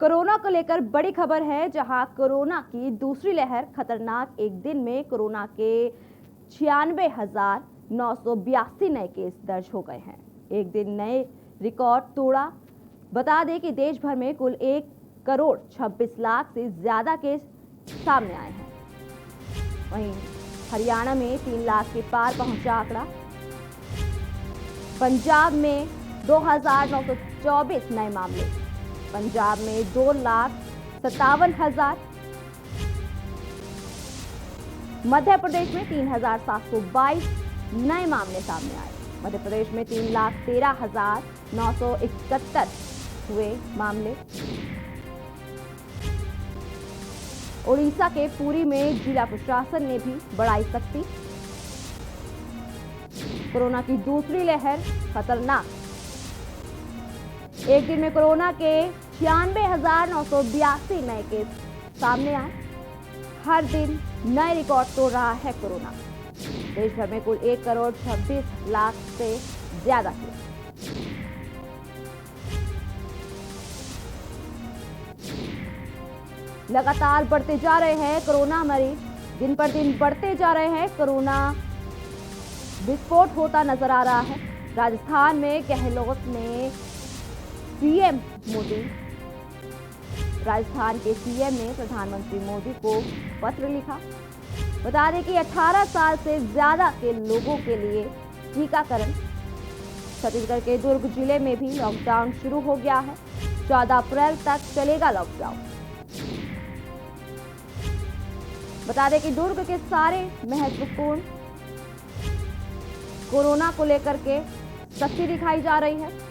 Corona को लेकर बड़ी खबर है, जहां कोरोना की दूसरी लहर खतरनाक। एक दिन में कोरोना के 96,982 नए केस दर्ज हो गए हैं। एक दिन नए रिकॉर्ड तोड़ा। बता दें कि देश भर में कुल 1,26,00,000 से ज्यादा केस सामने आए हैं। वहीं हरियाणा में 3 लाख के पार पहुंचा आंकड़ा। पंजाब में 2,924 नए मामले। पंजाब में 2,57,000। मध्य प्रदेश में 3,722 नए मामले सामने आए। मध्य प्रदेश में 3,13,971 हुए मामले। उड़ीसा के पुरी में जिला प्रशासन ने भी बढ़ाई सख्ती। कोरोना की दूसरी लहर खतरनाक। एक दिन में कोरोना के 96,982 नए केस सामने आए। हर दिन नए रिकॉर्ड तोड़ रहा है कोरोना। देश भर में कुल 1,26,00,000 से ज्यादा केस। लगातार बढ़ते जा रहे हैं कोरोना मरीज। दिन पर दिन बढ़ते जा रहे हैं कोरोना। विस्फोट होता नजर आ रहा है। राजस्थान में गहलोत ने सीएम मोदी राजस्थान के सीएम ने प्रधानमंत्री मोदी को पत्र लिखा। बता दें कि 18 साल से ज्यादा के लोगों के लिए टीकाकरण। छत्तीसगढ़ के दुर्ग जिले में भी लॉकडाउन शुरू हो गया है। 14 अप्रैल तक चलेगा लॉकडाउन। बता दें कि दुर्ग के सारे महत्वपूर्ण कोरोना को लेकर के सख्ती दिखाई जा रही है।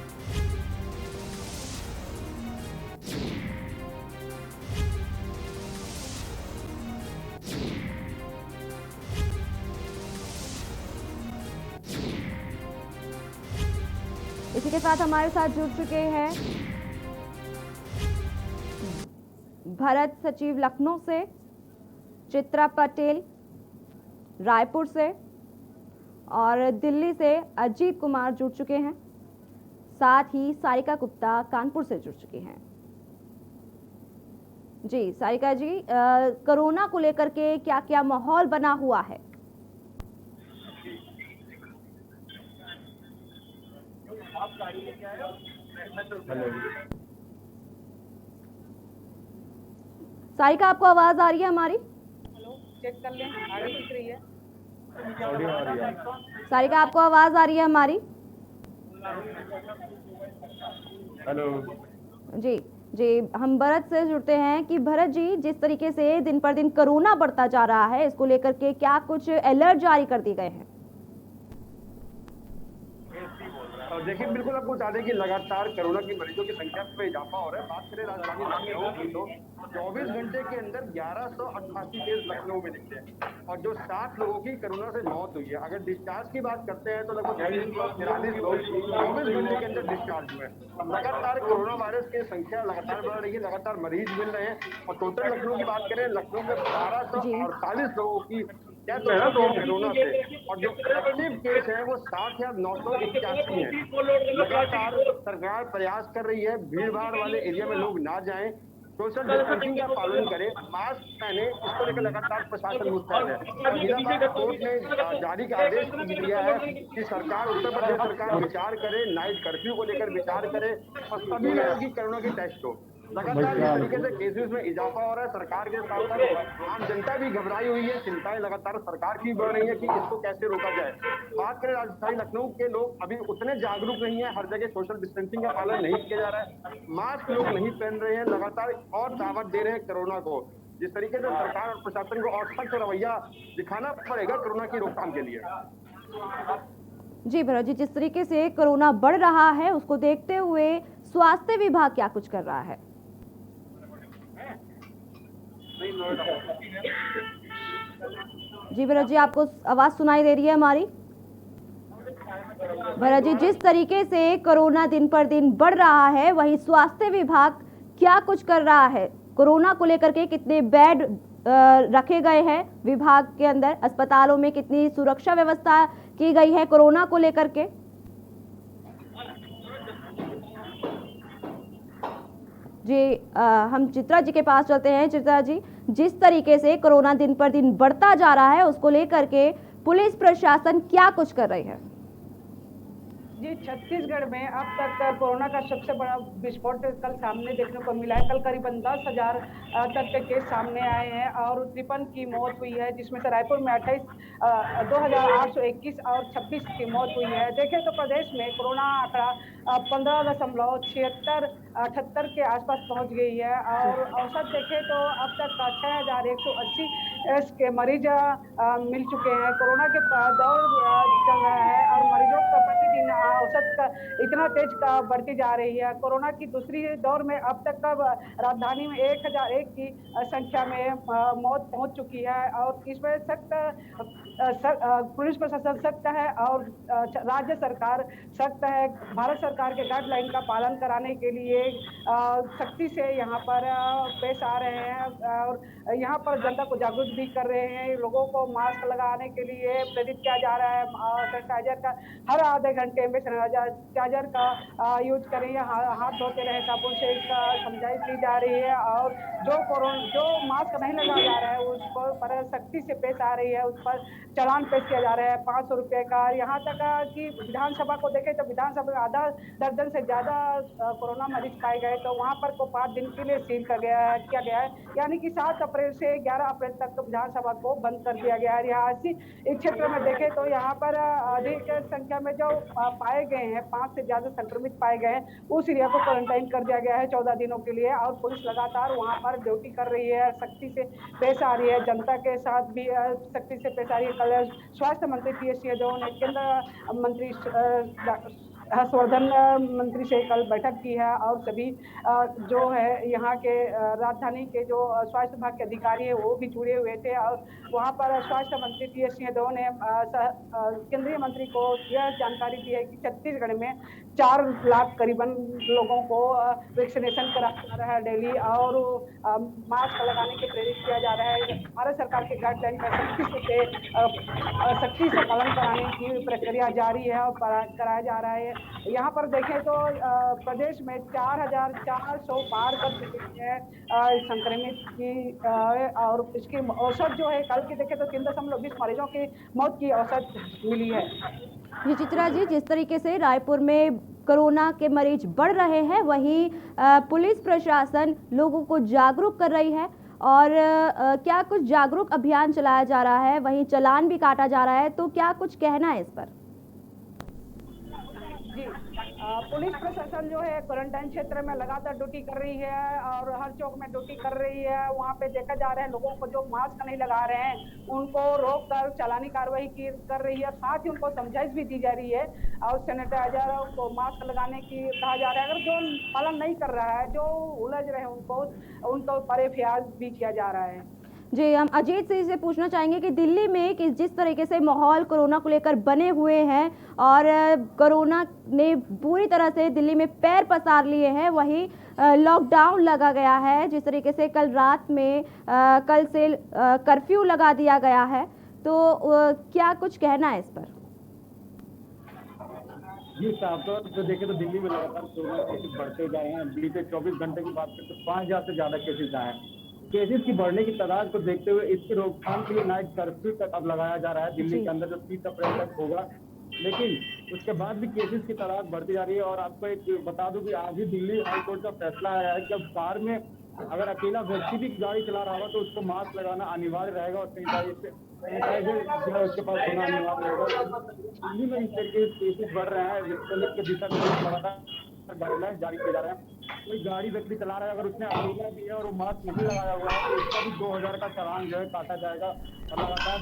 इसी के साथ हमारे साथ जुड़ चुके हैं भरत सचिव लखनऊ से, चित्रा पटेल रायपुर से और दिल्ली से अजीत कुमार जुड़ चुके हैं। साथ ही सारिका गुप्ता कानपुर से जुड़ चुकी हैं। जी सारिका जी, कोरोना को लेकर के क्या क्या माहौल बना हुआ है? सारिका, आपको आवाज आ रही है हमारी? हेलो, चेक कर लें, आगे दिख रही है। सारिका, आपको आवाज आ रही है हमारी? हेलो जी जी, हम भरत से जुड़ते हैं कि भरत जी, जिस तरीके से दिन पर दिन कोरोना बढ़ता जा रहा है, इसको लेकर के क्या कुछ अलर्ट जारी कर दिए गए हैं? देखिए, बिल्कुल आपको बता दें कि लगातार कोरोना के मरीजों की संख्या में इजाफा हो रहा है। बात करें राजधानी लखनऊ की तो 24 घंटे के अंदर 1188 केस लखनऊ में दिखते हैं और जो 7 लोगों की कोरोना से मौत हुई है। अगर डिस्चार्ज की बात करते हैं तो लगभग 43 लोग 24 घंटे के अंदर डिस्चार्ज हुए हैं। लगातार कोरोना वायरस की संख्या लगातार बढ़ रही है, लगातार मरीज मिल रहे हैं और टोटल लखनऊ की बात करें, लखनऊ में 1248 लोगों की डेथ हो चुकी है कोरोना से और जो एक्टिव केस है वो 60,981 है। लगातार सरकार प्रयास कर रही है भीड़ भाड़ वाले एरिया में लोग ना जाएं, सोशल डिस्टेंसिंग का पालन करें, मास्क पहने। इसको लेकर लगातार प्रशासन मुस्तैद है। इलाहाबाद कोर्ट ने जारी आदेश दिया है कि सरकार, उत्तर प्रदेश सरकार विचार करे, नाइट कर्फ्यू को लेकर विचार करे और सभी लोगों की कोरोना की टेस्ट हो। लगातार इस तरीके से केसेस में इजाफा हो रहा है। सरकार के साथ साथ आम जनता भी घबराई हुई है। चिंताएं लगातार सरकार की बढ़ रही है कि इसको कैसे रोका जाए। बात करें राजधानी लखनऊ के लोग अभी उतने जागरूक नहीं है। हर जगह सोशल डिस्टेंसिंग का पालन नहीं किया जा रहा है, मास्क लोग नहीं पहन रहे हैं, लगातार और दावत दे रहे हैं कोरोना को। जिस तरीके से सरकार और प्रशासन को और सख्त रवैया दिखाना पड़ेगा कोरोना की रोकथाम के लिए। जी भरत जी, जिस तरीके से कोरोना बढ़ रहा है उसको देखते हुए स्वास्थ्य विभाग क्या कुछ कर रहा है? जी भरत जी, आपको आवाज सुनाई दे रही है हमारी? भरत जी, जिस तरीके से कोरोना दिन पर दिन बढ़ रहा है, वहीं स्वास्थ्य विभाग क्या कुछ कर रहा है? कोरोना को लेकर के कितने बेड रखे गए हैं विभाग के अंदर? अस्पतालों में कितनी सुरक्षा व्यवस्था की गई है कोरोना को लेकर के? जी हम चित्रा जी के पास चलते हैं। चित्रा जी, जिस तरीके से कोरोना दिन पर दिन बढ़ता जा रहा है, उसको लेकर के पुलिस प्रशासन क्या कुछ कर रही है? जी, छत्तीसगढ़ में अब तक कोरोना का सबसे बड़ा विस्फोट कल सामने देखने को मिला है। कल करीबन 10,000 तक के केस सामने आए हैं और 53 की मौत हुई है, जिसमें से रायपुर में 2,821 और 26 की मौत हुई है। देखें तो प्रदेश में कोरोना आंकड़ा 15.78 के आसपास पहुंच गई है और औसत देखें तो अब तक 6,180 के मरीज मिल चुके हैं। कोरोना के दौर चल रहा है और मरीजों का प्रतिदिन औसत इतना तेज बढ़ती जा रही है। कोरोना की दूसरी दौर में अब तक राजधानी में 1,001 की संख्या में मौत पहुंच चुकी है और इसमें पुलिस प्रशासन सख्त है और राज्य सरकार सख्त है। भारत सरकार के गाइडलाइन का पालन कराने के लिए सख्ती से यहाँ पर पेश आ रहे हैं और यहाँ पर जनता को जागरूक भी कर रहे हैं। लोगों को मास्क लगाने के लिए प्रेरित किया जा रहा है। सैनिटाइजर का हर आधे घंटे में सैनिटाइजर का यूज करें, हाथ धोते रहे साबुन से, इसका समझाइश दी जा रही है और जो मास्क नहीं लगा जा रहा है उसको पर सख्ती से पेश आ रही है, उस पर चालान पेश किया जा रहा है 500 रुपये का। यहाँ तक कि विधानसभा को देखें तो विधानसभा में आधा दर्जन से ज्यादा कोरोना मरीज पाए गए, तो वहाँ पर को 5 दिन के लिए सील किया गया है, यानी कि 7 अप्रैल से 11 अप्रैल तक तो विधानसभा को बंद कर दिया गया है। रिहायशी इस क्षेत्र में देखें तो यहाँ पर अधिक संख्या में जो पाए गए हैं, 5 से ज्यादा संक्रमित पाए गए हैं, उस एरिया को क्वारंटाइन कर दिया गया है 14 दिनों के लिए और पुलिस लगातार वहाँ पर ड्यूटी कर रही है, सख्ती से पेश आ रही है, जनता के साथ भी सख्ती से पेश आ रही है। कल स्वास्थ्य मंत्री टी.एस. सिंहदेव ने केंद्र मंत्री हर्षवर्धन मंत्री से कल बैठक की है और सभी जो है यहाँ के राजधानी के जो स्वास्थ्य विभाग के अधिकारी है वो भी जुड़े हुए थे और वहाँ पर स्वास्थ्य मंत्री टी.एस. सिंहदेव ने केंद्रीय मंत्री को यह जानकारी दी है कि छत्तीसगढ़ में 4 लाख करीबन लोगों को वैक्सीनेशन कराया जा रहा है डेली और मास्क लगाने के प्रेरित किया जा रहा है। भारत सरकार के गाइडलाइन का सख्ती से पालन कराने की प्रक्रिया जारी है और कराया जा रहा है। यहाँ पर देखें तो प्रदेश में 4,400 पार कर चुके हैं संक्रमित की और इसकी औसत जो है कल की देखें तो 3.20 मरीजों की मौत की औसत मिली है। जी चित्रा जी, जिस तरीके से रायपुर में कोरोना के मरीज बढ़ रहे हैं, वहीं पुलिस प्रशासन लोगों को जागरूक कर रही है और क्या कुछ जागरूक अभियान चलाया जा रहा है, वहीं चालान भी काटा जा रहा है, तो क्या कुछ कहना है इस पर? जी, पुलिस प्रशासन जो है क्वारंटाइन क्षेत्र में लगातार ड्यूटी कर रही है और हर चौक में ड्यूटी कर रही है। वहाँ पे देखा जा रहा है लोगों को जो मास्क नहीं लगा रहे हैं उनको रोक कर चालानी कार्रवाई कर रही है, साथ ही उनको समझाइश भी दी जा रही है और सैनिटाइजर को मास्क लगाने की कहा जा रहा है। अगर जो पालन नहीं कर रहा है, जो उलझ रहे हैं उनको पर फियाज भी किया जा रहा है। जी, हम अजीत से पूछना चाहेंगे कि दिल्ली में कि जिस तरीके से माहौल कोरोना को लेकर बने हुए हैं और कोरोना ने पूरी तरह से दिल्ली में पैर पसार लिए हैं, वहीं लॉकडाउन लगा गया है, जिस तरीके से कल रात में कल से कर्फ्यू लगा दिया गया है, तो क्या कुछ कहना है इस पर? जी साहब, तो देखें तो दिल्ली में लगातार कोरोना केसेस बढ़ते जा रहे हैं। बीते 24 घंटे की बात करें तो 5,000 से ज्यादा केसेस आए हैं। केसेस की बढ़ने की तादाद को देखते हुए इसकी रोकथाम के लिए नाइट कर्फ्यू तक अब लगाया जा रहा है दिल्ली के अंदर, जो 30 अप्रैल तक होगा। लेकिन उसके बाद भी केसेस की तादाद बढ़ती जा रही है और आपको एक बता दूं कि आज ही दिल्ली हाईकोर्ट का फैसला आया है कि अब कार में अगर अकेला व्यक्ति भी गाड़ी चला रहा होगा तो उसको मास्क लगाना अनिवार्य रहेगा और सैनिटाइजर जो है उसके पास होना अनिवार्य रहेगा। दिल्ली में इस तरीके से केसेस बढ़ रहे हैं, जिसको लेकर दिशा निर्देश लगातार गाइडलाइन जारी किए जा रहे हैं। कोई गाड़ी व्यक्ति चला रहा है, अगर उसने अकेला भी है और वो मास्क नहीं लगाया हुआ है तो उसका भी 2,000 का चालान जो है काटा जाएगा। और लगातार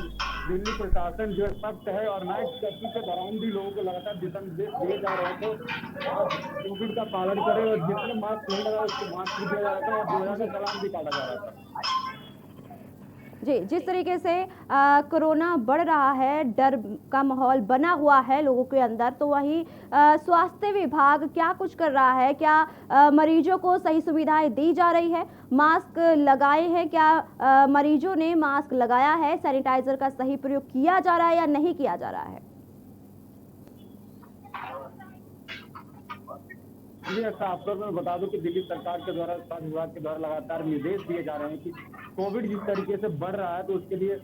दिल्ली प्रशासन जो है सख्त है और नाइट कर्फ्यू के दौरान भी लोगों को लगातार दिशा निर्देश दिए जा रहे हैं तो कोविड का पालन करें और जिसने मास्क नहीं लगाया उसको मास्क भी दिया जा रहा था और 2,000 का चालान भी काटा जा रहा था। जी, जिस तरीके से कोरोना बढ़ रहा है, डर का माहौल बना हुआ है लोगों के अंदर, तो वहीं स्वास्थ्य विभाग क्या कुछ कर रहा है? क्या मरीजों को सही सुविधाएं दी जा रही है? मास्क लगाए हैं? क्या मरीजों ने मास्क लगाया है? सैनिटाइजर का सही प्रयोग किया जा रहा है या नहीं किया जा रहा है? जी, साफ तौर पर बता दूं कि दिल्ली सरकार के द्वारा, स्वास्थ्य विभाग के द्वारा लगातार निर्देश दिए जा रहे हैं कि कोविड जिस तरीके से बढ़ रहा है तो उसके लिए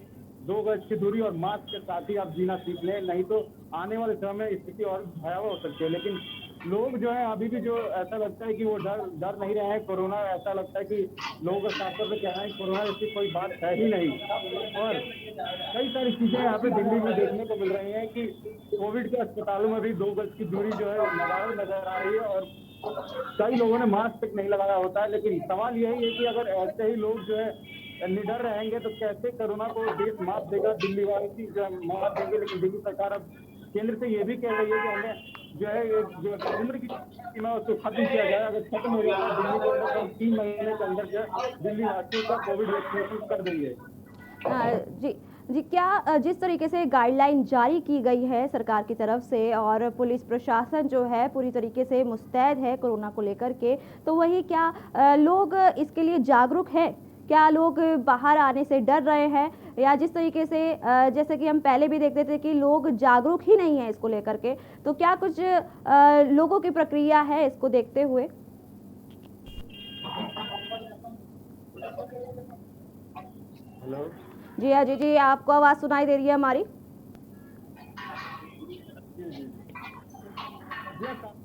2 गज की दूरी और मास्क के साथ ही आप जीना सीख लें, नहीं तो आने वाले समय में स्थिति और भयावह हो सकती है। लेकिन लोग जो है अभी भी जो ऐसा लगता है कि वो डर नहीं रहे हैं कोरोना, ऐसा लगता है कि लोगों का साफ तौर पर कहना है कि कोरोना जैसी कोई बात है ही नहीं। और कई सारी चीजें यहाँ पे दिल्ली में देखने को मिल रही हैं कि कोविड के अस्पतालों में भी 2 गज की दूरी जो है लगाए नजर आ रही है और कई लोगों ने मास्क तक नहीं लगाया होता है। लेकिन सवाल यही है कि अगर ऐसे ही लोग जो है निडर रहेंगे तो कैसे कोरोना को देश मात देगा, दिल्ली वासी जो है मात देंगे। लेकिन दिल्ली सरकार अब केंद्र से ये भी कह रही है कि हमें जो है जो उम्र की सीमा है उसको खत्म किया जाए। अगर खत्म हो जाए तो दिल्ली के अंदर 3 महीने के अंदर जो है दिल्ली वासियों का कोविड वैक्सीनेशन कर देंगे। जी जी, क्या जिस तरीके से गाइडलाइन जारी की गई है सरकार की तरफ से और पुलिस प्रशासन जो है पूरी तरीके से मुस्तैद है कोरोना को लेकर के, तो वही क्या लोग इसके लिए जागरूक हैं? क्या लोग बाहर आने से डर रहे हैं, या जिस तरीके से जैसे कि हम पहले भी देखते थे कि लोग जागरूक ही नहीं है इसको लेकर के, तो क्या कुछ लोगों की प्रक्रिया है इसको देखते हुए? हेलो जी हाँ जी, आपको आवाज़ सुनाई दे रही है हमारी?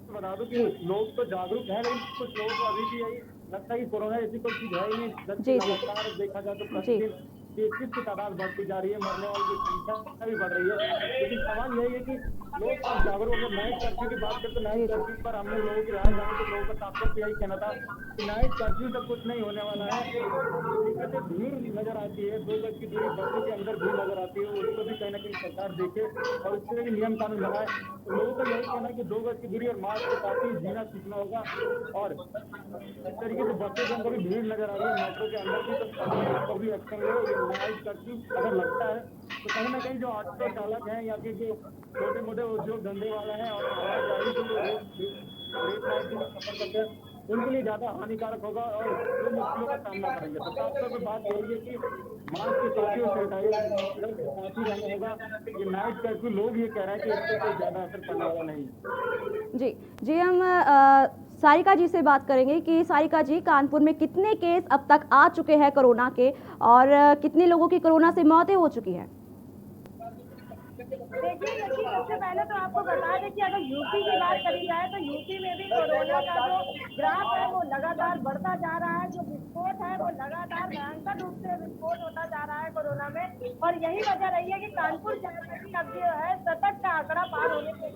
बता दो कि लोग तो जागरूक हैं, लेकिन कुछ लोगों को अभी भी यही लगता है कि कोरोना जैसी कोई चीज है ही नहीं। जबकि लगातार देखा जाए तो प्रतिदिन केसेस की तादाद बढ़ती जा रही है, मरने वालों की संख्या भी बढ़ रही है। लेकिन सवाल यही है कि लोग जागरूक, अगर नाइट कर्फ्यू की बात करें तो नाइट कर्फ्यू पर हमने लोगों की राय जानी तो लोगों का साफ तौर पर यही कहना था कि नाइट कर्फ्यू से कुछ नहीं होने वाला है। जैसे भीड़ नजर आती है, 2 गज की दूरी बसों के अंदर भीड़ नजर आती है, उसको भी कहीं ना कहीं सरकार देखे और उसके लिए नियम कानून बनाए। तो लोगों का यही कहना है कि 2 गज की दूरी और मास्क के साथ ही जीना सीखना होगा। और इस तरीके से बसों के अंदर भी भीड़ नजर आ रही है, मेट्रो के अंदर भी, तो भी एक्शन लो। ये नाइट कर्फ्यू अगर लगता है तो कहीं ना कहीं जो ऑटो चालक हैं या फिर जो छोटे मोटे उद्योग धंधे वाले हैं और आवाजाही जो रेट नाइट में सफर करते हैं उनके लिए ज्यादा हानिकारक होगा और जो मुश्किलों का सामना करेंगे। तो खास तौर पर बात यही है कि मास्क के साथ ही और सैनिटाइजर के साथ ही रहना होगा। ये नाइट कर्फ्यू लोग ये कह रहे हैं कि इससे कोई ज्यादा असर पड़ने वाला नहीं है। जी जी, हम सारिका जी से बात करेंगे कि सारिका जी, कानपुर में कितने केस अब तक आ चुके हैं कोरोना के और कितने लोगों की कोरोना से मौतें हो चुकी हैं? देखिए, सबसे पहले तो आपको बता दें कि अगर यूपी की बात करी जाए तो यूपी में भी कोरोना का जो ग्राफ है वो लगातार बढ़ता जा रहा है। जो विस्फोट है वो लगातार भयंकर रूप से विस्फोट होता जा रहा है कोरोना में, और यही वजह रही है कि कानपुर शहर में अब जो है शतक का आंकड़ा पार होने के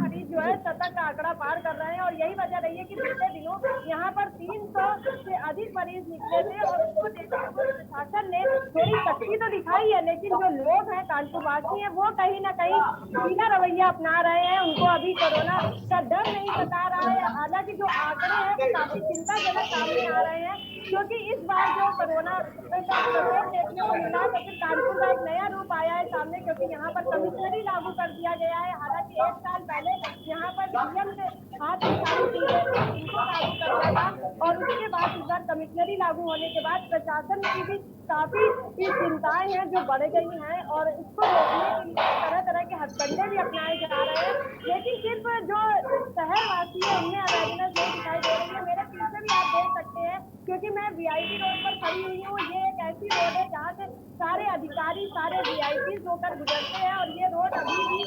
मरीज जो है शतक का आंकड़ा पार कर रहे हैं। और यही वजह रही है कि बीते दिनों यहाँ पर 300 से अधिक मरीज निकले थे और उसको देखते हुए प्रशासन ने थोड़ी सख्ती तो दिखाई है, लेकिन जो लोग हैं कानपुर वासी हैं वो कहीं ना कहीं ढीला रवैया अपना रहे हैं। उनको अभी कोरोना का डर नहीं सता रहा है। हालांकि जो आंकड़े हैं वो काफी चिंताजनक सामने आ रहे हैं, क्योंकि इस बार जो कोरोना का प्रकोप देखने को मिला तो फिर कानपुर का एक नया रूप आया है सामने, क्योंकि यहाँ पर कमिश्नरी लागू कर दिया गया है। हालांकि 1 साल पहले यहाँ पर सीएम से हाथ मिलाने की इनको लागू कर दिया था और उसके बाद इस बार कमिश्नरी लागू होने के बाद प्रशासन की भी काफी चिंताएं हैं जो बढ़ गई हैं और इसको रोकने के लिए तरह तरह के हथकंडे भी अपनाए जा रहे हैं। लेकिन सिर्फ जो शहरवासी है उनमें अवेयरनेस नहीं दिखाई दे रही है। मेरे पीछे भी आप देख सकते हैं, क्योंकि मैं वीआईपी रोड पर खड़ी हुई हूँ। ये एक ऐसी रोड है जहाँ से सारे अधिकारी, सारे वीआईपी होकर गुजरते हैं और ये रोड अभी भी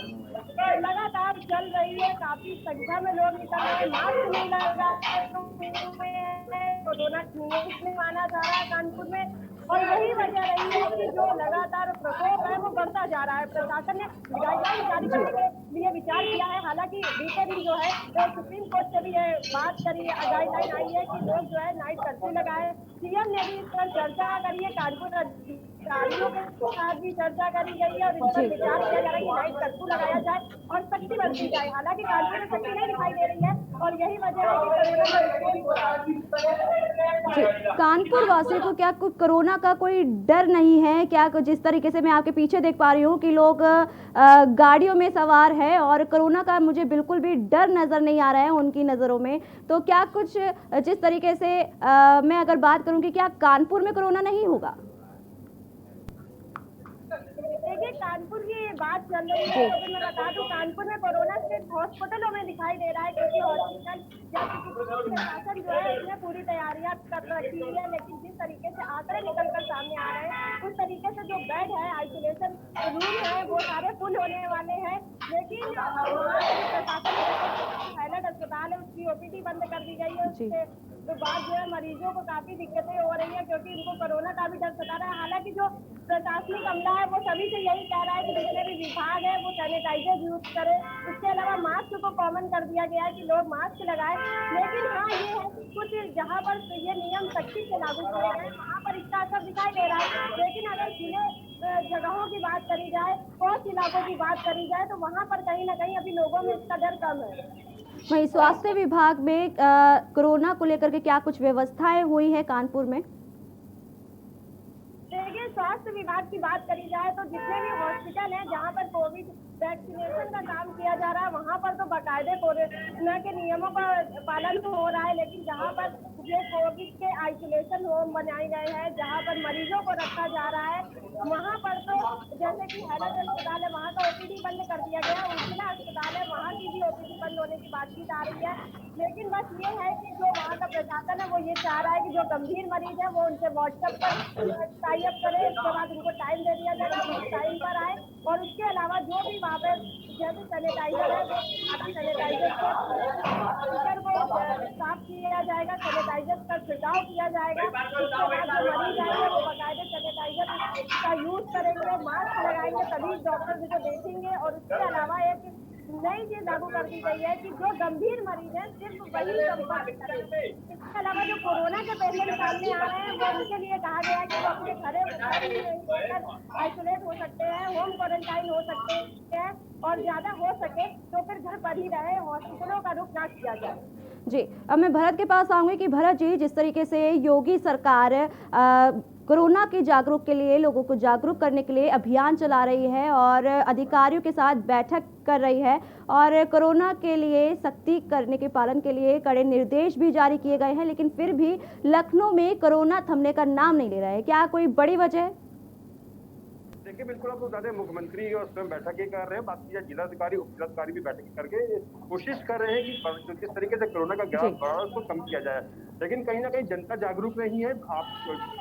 लगातार चल रही है। काफी संख्या में लोग निकल रहे हैं, मास्क नहीं लगा कोरोना नहीं माना जा रहा है कानपुर में, और यही वजह रही है कि जो लगातार प्रकोप है वो बढ़ता जा रहा है। प्रशासन ने गाइडलाइन जारी करने के लिए विचार किया है। हालांकि बीते दिन जो है तो सुप्रीम कोर्ट से भी ये बात करी है, गाइडलाइन आई है कि लोग जो है नाइट कर्फ्यू लगाए। सीएम ने भी इस पर चर्चा करी है, कानपुर अधिकारियों के साथ भी चर्चा करी गई है और इस पर विचार किया जा रहा है कि नाइट कर्फ्यू लगाया जाए और सख्ती बरती जाए। हालांकि कानपुर में सख्ती नहीं दिखाई दे रही है और यही वजह है कि कानपुर वासियों को क्या कोरोना का कोई डर नहीं है क्या? जिस तरीके से मैं आपके पीछे देख पा रही हूँ कि लोग गाड़ियों में सवार है और कोरोना का मुझे बिल्कुल भी डर नजर नहीं आ रहा है उनकी नज़रों में, तो क्या कुछ जिस तरीके से मैं अगर बात करूँ कि क्या कानपुर में कोरोना नहीं होगा? देखिए, कानपुर की बात चल रही है, तो मैं बता दूं कानपुर में कोरोना सिर्फ हॉस्पिटलों में दिखाई दे रहा है, क्योंकि हॉस्पिटल या चिकित्सा प्रशासन जो है उसने पूरी तैयारियां कर रखी है। लेकिन जिस तरीके से आंकड़े निकलकर सामने आ रहे हैं, उस तरीके से जो बेड है, आइसोलेशन रूम है, वो सारे फुल होने वाले हैं। लेकिन प्रशासन हाईलाइट अस्पताल है, उसकी ओपीडी बंद कर दी गई है। उसके तो बाद जो है मरीजों को काफी दिक्कतें हो रही है, क्योंकि उनको कोरोना का भी डर सता रहा है। हालांकि जो प्रशासनिक अमला है वो सभी से यही कह रहा है कि जितने भी विभाग है वो सैनिटाइजर यूज करे। इसके अलावा मास्क को कॉमन कर दिया गया है कि लोग मास्क लगाए। लेकिन हाँ, ये है कि कुछ जहाँ पर ये नियम सख्ती से लागू किए गए वहाँ पर इसका असर दिखाई दे रहा है। लेकिन अगर खुले जगहों की बात करी जाए, पहुंच इलाकों की बात करी जाए, तो वहाँ पर कहीं ना कहीं अभी लोगों में इसका डर कम है। वहीं स्वास्थ्य विभाग में कोरोना को लेकर के क्या कुछ व्यवस्थाएं हुई है कानपुर में? देखिए, स्वास्थ्य विभाग की बात करी जाए तो जितने भी हॉस्पिटल हैं जहां पर कोविड वैक्सीनेशन का काम किया जा रहा है, वहां पर तो बाकायदे कोरोना के नियमों का पालन हो रहा है। लेकिन जहां पर ये कोविड के आइसोलेशन होम बनाए गए हैं, जहां पर मरीजों को रखा जा रहा है, वहां पर तो जैसे कि हैदर अस्पताल है, वहां का ओपीडी बंद कर दिया गया। उर्मिला अस्पताल है, वहां की भी ओपीडी बंद होने की बातचीत आ रही है। लेकिन बस ये है कि जो वहाँ का प्रशासन है वो ये चाह रहा है कि जो गंभीर मरीज है वो उनसे व्हाट्सएप पर टाई अप करे, उसके बाद उनको टाइम दे दिया जाए कि टाइम पर आए। और उसके अलावा जो भी वहाँ पे जैसे सैनिटाइजर है, सैनिटाइजर को साफ किया जाएगा, सैनिटाइजर का छिड़काव किया जाएगा। उसके बाद जो मरीज आएंगे वो बाकायदे सैनिटाइजर का यूज करेंगे, मास्क लगाएंगे, तभी डॉक्टर जिसे देखेंगे। और उसके अलावा एक नई चीज लागू कर दी गई है कि जो गंभीर मरीज है सिर्फ वही संपर्क करें। इसके अलावा जो कोरोना के पेशेंट सामने आ रहे हैं वो उनके लिए कहा गया है कि वो अपने घर आइसोलेट हो सकते हैं, होम क्वारंटाइन हो सकते हैं, और ज्यादा हो सके तो फिर घर पर ही रहे, हॉस्पिटलों का रुख ना किया जाए। जी, अब मैं भरत के पास आऊंगी कि भरत जी, जिस तरीके से योगी सरकार कोरोना के जागरूक के लिए, लोगों को जागरूक करने के लिए अभियान चला रही है और अधिकारियों के साथ बैठक कर रही है और कोरोना के लिए सख्ती करने के पालन के लिए कड़े निर्देश भी जारी किए गए हैं, लेकिन फिर भी लखनऊ में कोरोना थमने का नाम नहीं ले रहा है। क्या कोई बड़ी वजह है? देखिए, बिल्कुल आपको बता दें, मुख्यमंत्री और स्वयं बैठकें कर रहे हैं। बाकी जिलाधिकारी, उप जिलाधिकारी भी बैठक करके कोशिश कर रहे हैं कि किस तरीके से कोरोना का ग्राफ बढ़ा है उसको कम किया जाए। लेकिन कहीं ना कहीं जनता जागरूक नहीं है। आप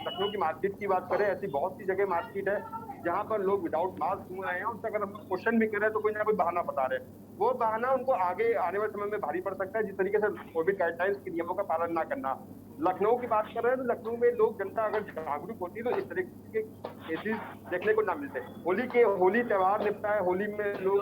लखनऊ की मार्केट की बात करें, ऐसी बहुत सी जगह मार्केट है जहाँ पर लोग विदाउट मास्क घूम रहे हैं। उनसे अगर हम क्वेश्चन भी करें तो कोई ना कोई बहाना बता रहे हैं। वो बहाना उनको आगे आने वाले समय में भारी पड़ सकता है, जिस तरीके से कोविड गाइडलाइंस के नियमों का पालन ना करना। लखनऊ की बात कर रहे हैं तो लखनऊ में लोग, जनता अगर जागरूक होती तो इस तरीके के केसेस देखने को ना मिलते। होली त्योहार निपटा है, होली में लोग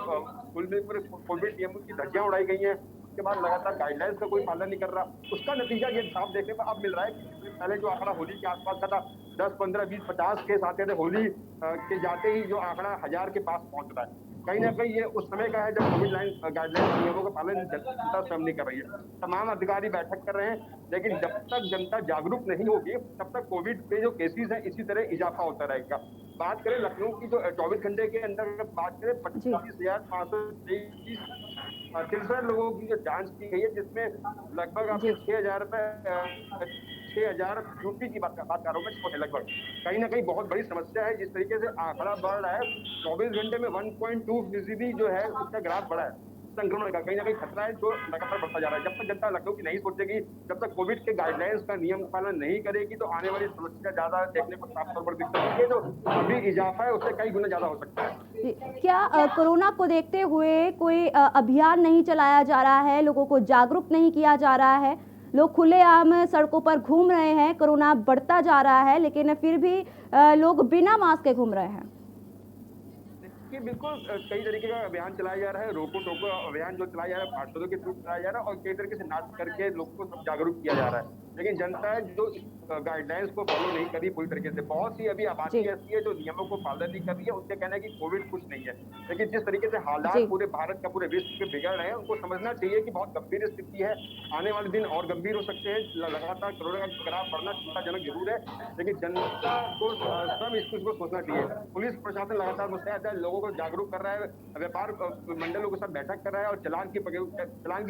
कोविड नियमों की धज्जियां उड़ाई गई हैं। उसके बाद लगातार गाइडलाइंस का कोई पालन नहीं कर रहा। उसका नतीजा ये साफ देखने को अब मिल रहा है कि पहले जो आंकड़ा होली के आसपास का था, 10, 15, 20, 50 केस आते थे, होली के जाते ही जो आंकड़ा 1000 के पास पहुंच रहा है। कहीं ना कहीं ये उस समय का है जब कोविड गाइडलाइंस नियमों का पालन जनता स्वयं नहीं कर रही है। तमाम अधिकारी बैठक कर रहे हैं, लेकिन जब तक जनता जागरूक नहीं होगी तब तक कोविड के जो केसेस हैं इसी तरह इजाफा होता रहेगा। बात करें लखनऊ की, जो 24 घंटे के अंदर बात करें 25,563 लोगों की जो जांच की गई है, जिसमें लगभग आपके 6,000 ड्यूटी की बात कर रहा हूँ मैं, लगभग कहीं ना कहीं बहुत बड़ी समस्या है। जिस तरीके से आंकड़ा बढ़ रहा है, 24 घंटे में 1.2% जो है उसका ग्राफ बढ़ा है संक्रमण का, कहीं ना कहीं खतरा है जो लगातार बढ़ता जा रहा है। जब तक जनता लखनऊ की नहीं सोचेगी, जब तक कोविड के गाइडलाइंस का नियम पालन नहीं करेगी, तो आने वाली समस्या ज्यादा देखने को साफ तौर पर दिख सकती है। जो अभी इजाफा है उससे कई गुना ज्यादा हो सकता है। क्या कोरोना को देखते हुए कोई अभियान नहीं चलाया जा रहा है, लोगों को जागरूक नहीं किया जा रहा है? लोग खुलेआम सड़कों पर घूम रहे हैं, कोरोना बढ़ता जा रहा है, लेकिन फिर भी लोग बिना मास्क के घूम रहे हैं। कि बिल्कुल कई तरीके का अभियान चलाया जा रहा है। रोको टोको अभियान जो चलाया जा रहा है, पार्षदों के थ्रू चलाया जा रहा है, और कई तरीके से नाच करके लोगों को सब जागरूक किया जा रहा है। लेकिन जनता है जो गाइडलाइंस को फॉलो नहीं करी पूरी तरीके से। बहुत सी अभी आबादी ऐसी है जो नियमों को पालन नहीं कर रही है। उनसे कहना है कि कोविड कुछ नहीं है, लेकिन जिस तरीके से हालात पूरे भारत का, पूरे विश्व के बिगड़ रहे हैं, उनको समझना चाहिए कि बहुत गंभीर स्थिति है। आने वाले दिन और गंभीर हो सकते हैं। लगातार कोरोना का ग्राफ बढ़ना चिंताजनक जरूर है, लेकिन जनता को स्वयं इस चीज को सोचना चाहिए। पुलिस प्रशासन लगातार मुस्तैद है, लोगों को जागरूक कर रहा है, व्यापार मंडलों के साथ बैठक कर रहा है और चलान की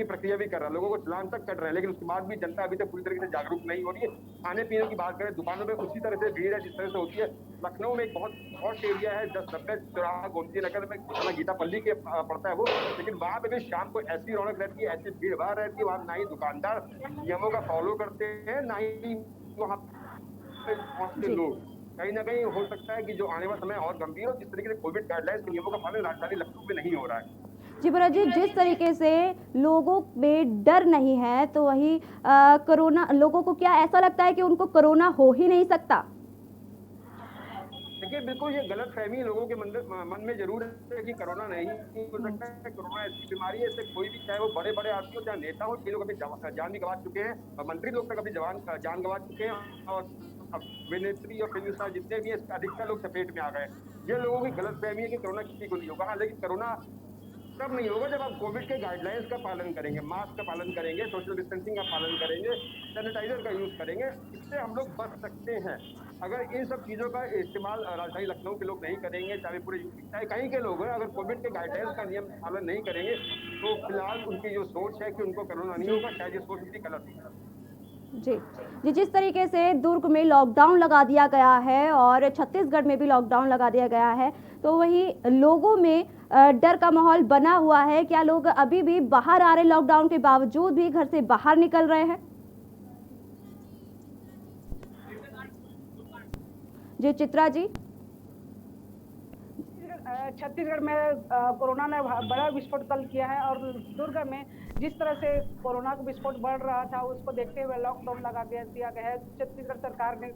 प्रक्रिया भी कर रहा है, लोगों को चलान तक कर रहा है। लेकिन उसके बाद भी जनता अभी तक पूरी तरीके से जागरूक नहीं हो रही है। खाने पीने की बात करें, दुकानों में उसी तरह से भीड़ है जिस तरह से होती है। लखनऊ में एक बहुत पॉश एरिया है, 10-90 चौराहा गोमती नगर में गीता पल्ली के पड़ता है वो, लेकिन वहाँ पे भी शाम को ऐसी रौनक रहती है, ऐसी भीड़ भाड़ रहती है, वहाँ ना ही दुकानदार नियमों का फॉलो करते हैं, ना ही वहाँ पे पहुंचते लोग। कहीं ना कहीं हो सकता है कि जो आने वाला समय और गंभीर हो, जिस तरीके से कोविड गाइडलाइंस के नियमों का पालन राजधानी लखनऊ में नहीं हो रहा है। जी भरत जी, जिस तरीके से लोगों में डर नहीं है तो वही कोरोना, लोगों को क्या ऐसा लगता है कि उनको कोरोना हो ही नहीं सकता? देखिए, बिल्कुल ये गलत फहमी लोगों के मन में जरूर है कि कोरोना नहीं हो सकता है। कोरोना ऐसी बीमारी है, इससे कोई भी, चाहे वो बड़े बड़े आदमी हो, चाहे नेता हो, कई लोग अभी जान भी गंवा चुके हैं, और मंत्री लोग तक अभी जान गंवा चुके हैं, और अभिनेत्री और फिल्म स्टार जितने भी हैं, अधिकतर लोग चपेट में आ गए। ये लोगों की गलत फहमी है कि कोरोना किसी को नहीं होगा। हाँ, लेकिन कोरोना तब नहीं होगा जब आप कोविड के गाइडलाइंस का पालन करेंगे, मास्क का पालन करेंगे, सोशल डिस्टेंसिंग का पालन करेंगे, सैनिटाइजर का यूज करेंगे। इससे हम लोग बच सकते हैं। अगर इन सब चीजों का इस्तेमाल राजधानी लखनऊ के लोग नहीं करेंगे, चाहे पूरे यूपी, चाहे कहीं के लोग हैं, अगर कोविड के गाइडलाइंस का नियम पालन नहीं करेंगे, तो फिलहाल उनकी जो सोच है कि उनको कोरोना नहीं होगा, शायद ये सोच उनकी गलत है। जी, जिस तरीके से दुर्ग में लॉकडाउन लगा दिया गया है और छत्तीसगढ़ में भी लॉकडाउन लगा दिया गया है, तो वही लोगों में डर का माहौल बना हुआ है। क्या लोग अभी भी बाहर आ रहे, लॉकडाउन के बावजूद भी घर से बाहर निकल रहे हैं? जी चित्रा जी। छत्तीसगढ़ में कोरोना ने बड़ा विस्फोट कल किया है, और दुर्ग में जिस तरह से कोरोना का विस्फोट बढ़ रहा था, उसको देखते हुए लॉकडाउन लगा दिया गया है। छत्तीसगढ़ सरकार ने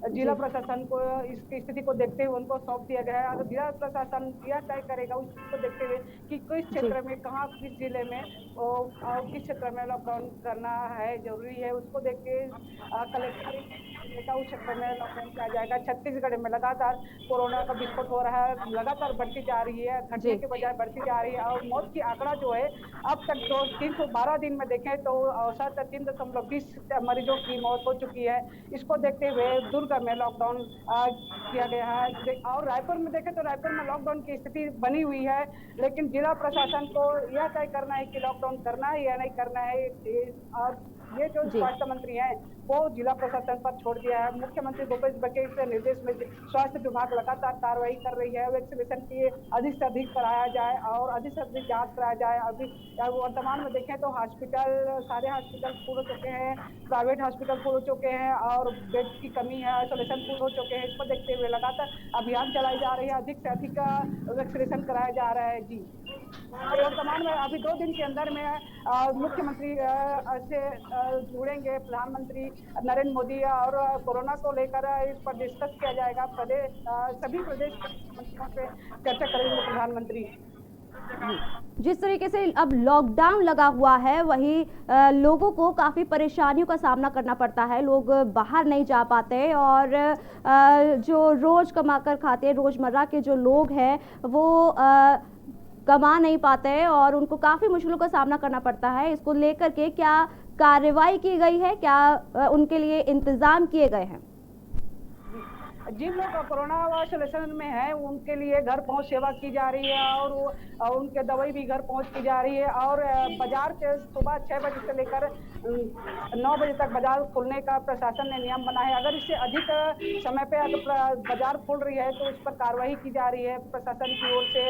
जिला प्रशासन को इसकी स्थिति को देखते हुए उनको सौंप दिया गया है। अगर जिला प्रशासन यह तय करेगा उसको देखते हुए कि किस क्षेत्र में, कहाँ, किस जिले में और किस क्षेत्र में लॉकडाउन करना है जरूरी है, उसको देख के कलेक्टर उस क्षेत्र में लॉकडाउन किया जाएगा। छत्तीसगढ़ में लगातार कोरोना का विस्फोट हो रहा है, लगातार बढ़ती जा रही है, घटने के बजाय बढ़ती जा रही है, और मौत की आंकड़ा जो है अब तक 312 दिन में देखें तो औसत 3.20 मरीजों की मौत हो चुकी है। इसको देखते हुए दुर्ग में लॉकडाउन किया गया है। और रायपुर में देखें तो रायपुर में लॉकडाउन की स्थिति बनी हुई है, लेकिन जिला प्रशासन को यह तय करना है कि लॉकडाउन करना है या नहीं करना है। और ये जो स्वास्थ्य मंत्री हैं वो जिला प्रशासन पर छोड़ दिया है। मुख्यमंत्री भूपेश बघेल के निर्देश में स्वास्थ्य विभाग लगातार कार्रवाई कर रही है। वैक्सीनेशन की अधिक से अधिक कराया जाए और अधिक से अधिक जांच कराया जाए। अभी वर्तमान में देखें तो हॉस्पिटल, सारे हॉस्पिटल फुल हो चुके हैं, प्राइवेट हॉस्पिटल फुल हो चुके हैं, और बेड की कमी है, आइसोलेशन फुल हो चुके हैं। इसको देखते हुए लगातार अभियान चलाई जा रही है, अधिक से अधिक वैक्सीनेशन कराया जा रहा है। जी, वर्तमान में अभी 2 दिन के अंदर में मुख्यमंत्री से जुड़ेंगे प्रधानमंत्री नरेंद्र मोदी, और कोरोना को लेकर इस पर डिस्कस किया जाएगा। सभी प्रदेश मंत्रियों से चर्चा करेंगे प्रधानमंत्री। जिस तरीके से अब लॉकडाउन लगा हुआ है, वही लोगों को काफ़ी परेशानियों का सामना करना पड़ता है। लोग बाहर नहीं जा पाते, और जो रोज़ कमा कर खाते, रोज़मर्रा के जो लोग हैं वो कमा नहीं पाते, और उनको काफ़ी मुश्किलों का सामना करना पड़ता है। इसको लेकर के क्या कार्रवाई की गई है, क्या उनके लिए इंतजाम किए गए हैं? जिन लोग कोरोना आइसोलेशन में है उनके लिए घर पहुंच सेवा की जा रही है, और उनके दवाई भी घर पहुंच की जा रही है। और बाजार के सुबह 6 बजे से लेकर 9 बजे तक बाजार खुलने का प्रशासन ने नियम बना है। अगर इससे अधिक समय पे अगर बाजार खुल रही है तो उस पर कार्रवाई की जा रही है प्रशासन की ओर से।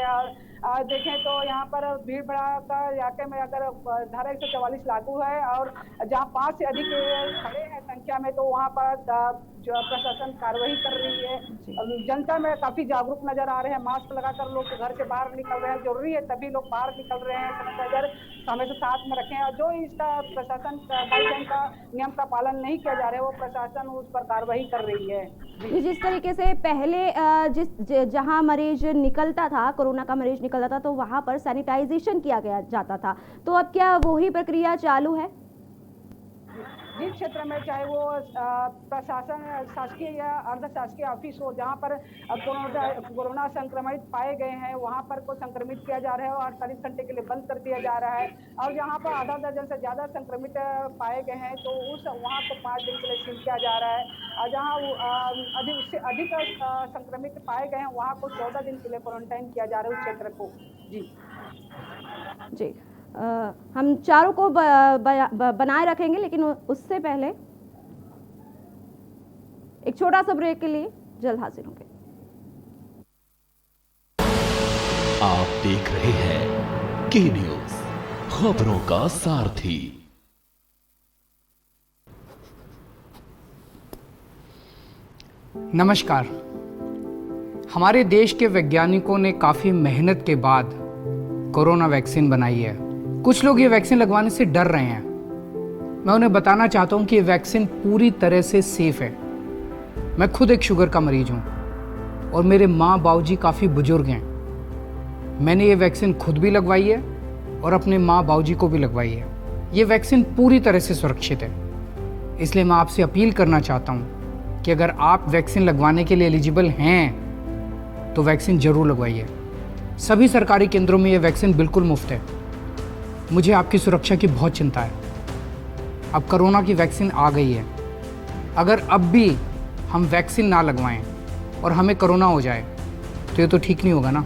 और देखें तो यहाँ पर भीड़ भड़का इलाके में अगर धारा 144 लागू है, और जहाँ 5 से अधिक खड़े हैं संख्या में, तो वहाँ पर जो प्रशासन कार्रवाई कर रही है। जनता में काफी जागरूक नजर आ रहे हैं, मास्क लगाकर लोग घर से बाहर निकल रहे हैं, जरूरी है तभी लोग बाहर निकल रहे हैं। सैनिटाइजर हमेशा साथ में रखें, और जो इसका प्रशासन गाइडलाइन का नियम का पालन नहीं किया जा रहा है वो प्रशासन उस पर कार्रवाई कर रही है। जिस तरीके से पहले जहां मरीज निकलता था, कोरोना का मरीज निकलता था, तो वहां पर सैनिटाइजेशन किया जाता था, तो अब क्या वही प्रक्रिया चालू है? जिस क्षेत्र में चाहे वो प्रशासन, शासकीय या अर्ध शासकीय ऑफिस हो, जहाँ पर कोरोना संक्रमित पाए गए हैं वहाँ पर को संक्रमित किया जा रहा है और 48 घंटे के लिए बंद कर दिया जा रहा है। और जहाँ पर आधा दर्जन से ज़्यादा संक्रमित पाए गए हैं तो वहाँ को 5 दिन के लिए सील किया जा रहा है। और जहाँ उससे अधिक संक्रमित पाए गए हैं वहाँ को 14 दिन के लिए क्वारंटाइन किया जा रहा है उस क्षेत्र को। जी, हम चारों को बनाए रखेंगे, लेकिन उससे पहले एक छोटा सा ब्रेक के लिए जल्द हाजिर होंगे। आप देख रहे हैं के न्यूज, खबरों का सारथी। नमस्कार। हमारे देश के वैज्ञानिकों ने काफ़ी मेहनत के बाद कोरोना वैक्सीन बनाई है। कुछ लोग ये वैक्सीन लगवाने से डर रहे हैं। मैं उन्हें बताना चाहता हूँ कि ये वैक्सीन पूरी तरह से सेफ है। मैं खुद एक शुगर का मरीज हूँ और मेरे माँ बाबूजी काफ़ी बुजुर्ग हैं। मैंने ये वैक्सीन खुद भी लगवाई है और अपने माँ बाबूजी को भी लगवाई है। ये वैक्सीन पूरी तरह से सुरक्षित है। इसलिए मैं आपसे अपील करना चाहता हूँ कि अगर आप वैक्सीन लगवाने के लिए एलिजिबल हैं तो वैक्सीन ज़रूर लगवाइए। सभी सरकारी केंद्रों में ये वैक्सीन बिल्कुल मुफ्त है। मुझे आपकी सुरक्षा की बहुत चिंता है। अब कोरोना की वैक्सीन आ गई है। अगर अब भी हम वैक्सीन ना लगवाएं और हमें कोरोना हो जाए तो ये तो ठीक नहीं होगा ना।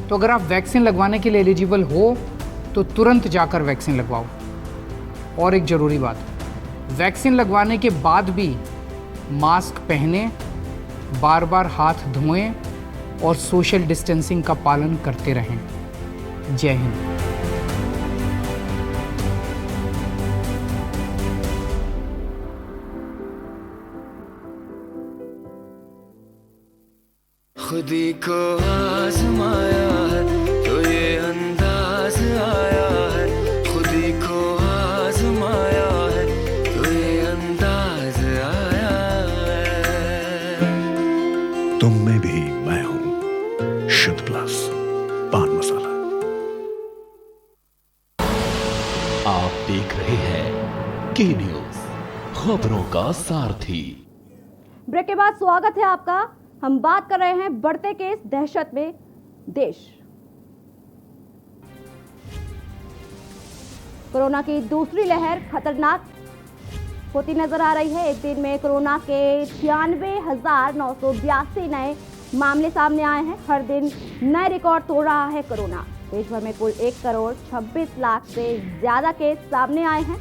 तो अगर आप वैक्सीन लगवाने के लिए एलिजिबल हो तो तुरंत जाकर वैक्सीन लगवाओ। और एक ज़रूरी बात, वैक्सीन लगवाने के बाद भी मास्क पहने, बार बार हाथ धोएं और सोशल डिस्टेंसिंग का पालन करते रहें। जय हिंद। खुदी को आजमाया है तो ये अंदाज आया है। खुदी को आजमाया है तो ये अंदाज आया है। तुम में भी मैं हूं, शुद्ध प्लस पान मसाला। आप देख रहे हैं के न्यूज, खबरों का सारथी। ब्रेक के बाद स्वागत है आपका। हम बात कर रहे हैं बढ़ते केस, दहशत में देश। कोरोना की दूसरी लहर खतरनाक होती नजर आ रही है। एक दिन में कोरोना के 96,982 नए मामले सामने आए हैं। हर दिन नए रिकॉर्ड तोड़ रहा है कोरोना। देश भर में कुल 1 करोड़ 26 लाख से ज्यादा केस सामने आए हैं।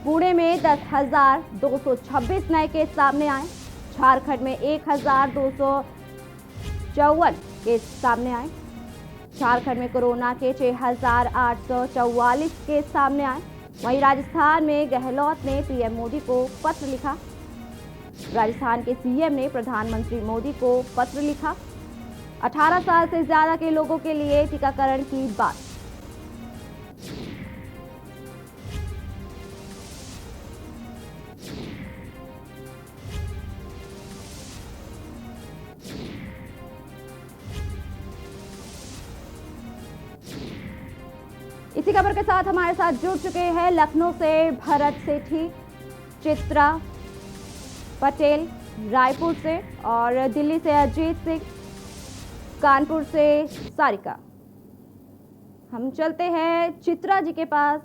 पुणे में 10,226 नए केस सामने आए। झारखंड में 1,254 केस सामने आए। झारखंड में कोरोना के 6,844 केस सामने आए। वहीं राजस्थान में गहलोत ने पीएम मोदी को पत्र लिखा। राजस्थान के सीएम ने प्रधानमंत्री मोदी को पत्र लिखा। 18 साल से ज्यादा के लोगों के लिए टीकाकरण की बात। इसी खबर के साथ हमारे साथ जुड़ चुके हैं लखनऊ से भरत सेठी, चित्रा पटेल रायपुर से और दिल्ली से अजीत सिंह, कानपुर से सारिका। हम चलते हैं चित्रा जी के पास।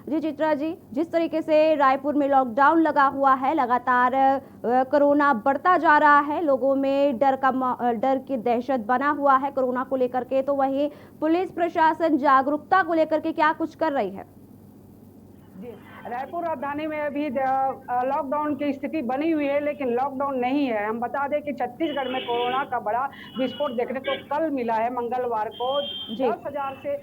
जी चित्रा जी, जिस तरीके से रायपुर में लॉकडाउन लगा हुआ है, लगातार कोरोना बढ़ता जा रहा है, लोगों में डर की दहशत बना हुआ है कोरोना को लेकर के, तो वहीं पुलिस प्रशासन जागरूकता को लेकर के क्या कुछ कर रही है? रायपुर राजधानी में अभी लॉकडाउन की स्थिति बनी हुई है, लेकिन लॉकडाउन नहीं है। हम बता दें कि छत्तीसगढ़ में कोरोना का बड़ा विस्फोट देखने को कल मिला है। मंगलवार को 10,000 से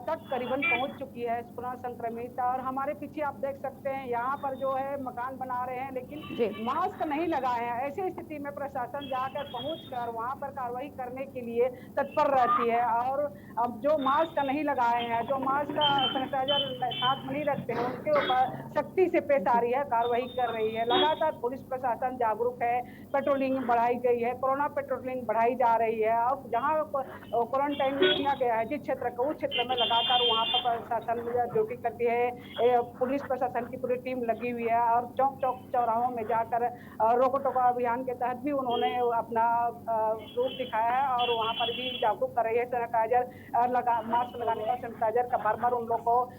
तक करीबन पहुंच चुकी है पुनः संक्रमित। और हमारे पीछे आप देख सकते हैं, यहाँ पर जो है मकान बना रहे हैं लेकिन मास्क नहीं लगाए हैं। ऐसी स्थिति में प्रशासन जाकर पहुंचकर वहाँ पर कार्रवाई करने के लिए तत्पर रहती है। और अब जो मास्क नहीं लगाए हैं, जो मास्क सैनिटाइजर साथ नहीं रखते हैं, उनके ऊपर सख्ती से पेश आ रही है, कार्रवाई कर रही है। लगातार पुलिस प्रशासन जागरूक है, पेट्रोलिंग बढ़ाई गई है, कोरोना पेट्रोलिंग बढ़ाई जा रही है। और जहाँ क्वारंटाइन किया गया है जिस क्षेत्र को, उस क्षेत्र में लगातार वहाँ पर प्रशासन ड्यूटी करती है। पुलिस प्रशासन की पूरी टीम लगी हुई है और चौक चौक चौराहों में जाकर रोको टोको अभियान के तहत भी उन्होंने अपना रूप दिखाया है और वहाँ पर भी जागरूक कर रही है। सैनिटाइजर मास्क लगाने का, सैनिटाइजर का बार बार उन लोग को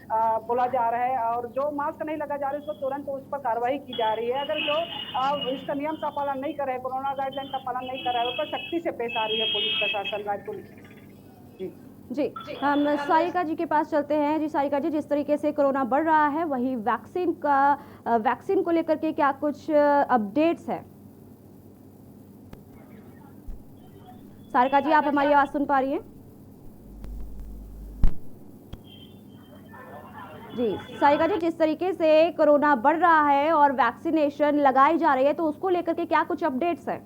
बोला जा रहा है। और जो मास्क नहीं लगा जा रहा है उसको तुरंत उस पर कार्रवाई की जा रही है। अगर जो इसका नियम का पालन नहीं कर रहे, कोरोना गाइडलाइन का पालन नहीं कर रहा है, उस पर सख्ती से पेश आ रही है पुलिस प्रशासन रायपुर। जी, हम सारिका जी के पास चलते हैं। जी सारिका जी, जिस तरीके से कोरोना बढ़ रहा है वही वैक्सीन को लेकर के क्या कुछ अपडेट्स हैं? सारिका जी, आप हमारी आवाज सुन पा रही हैं? जी सारिका जी, जिस तरीके से कोरोना बढ़ रहा है और वैक्सीनेशन लगाई जा रही है, तो उसको लेकर के क्या कुछ अपडेट्स हैं?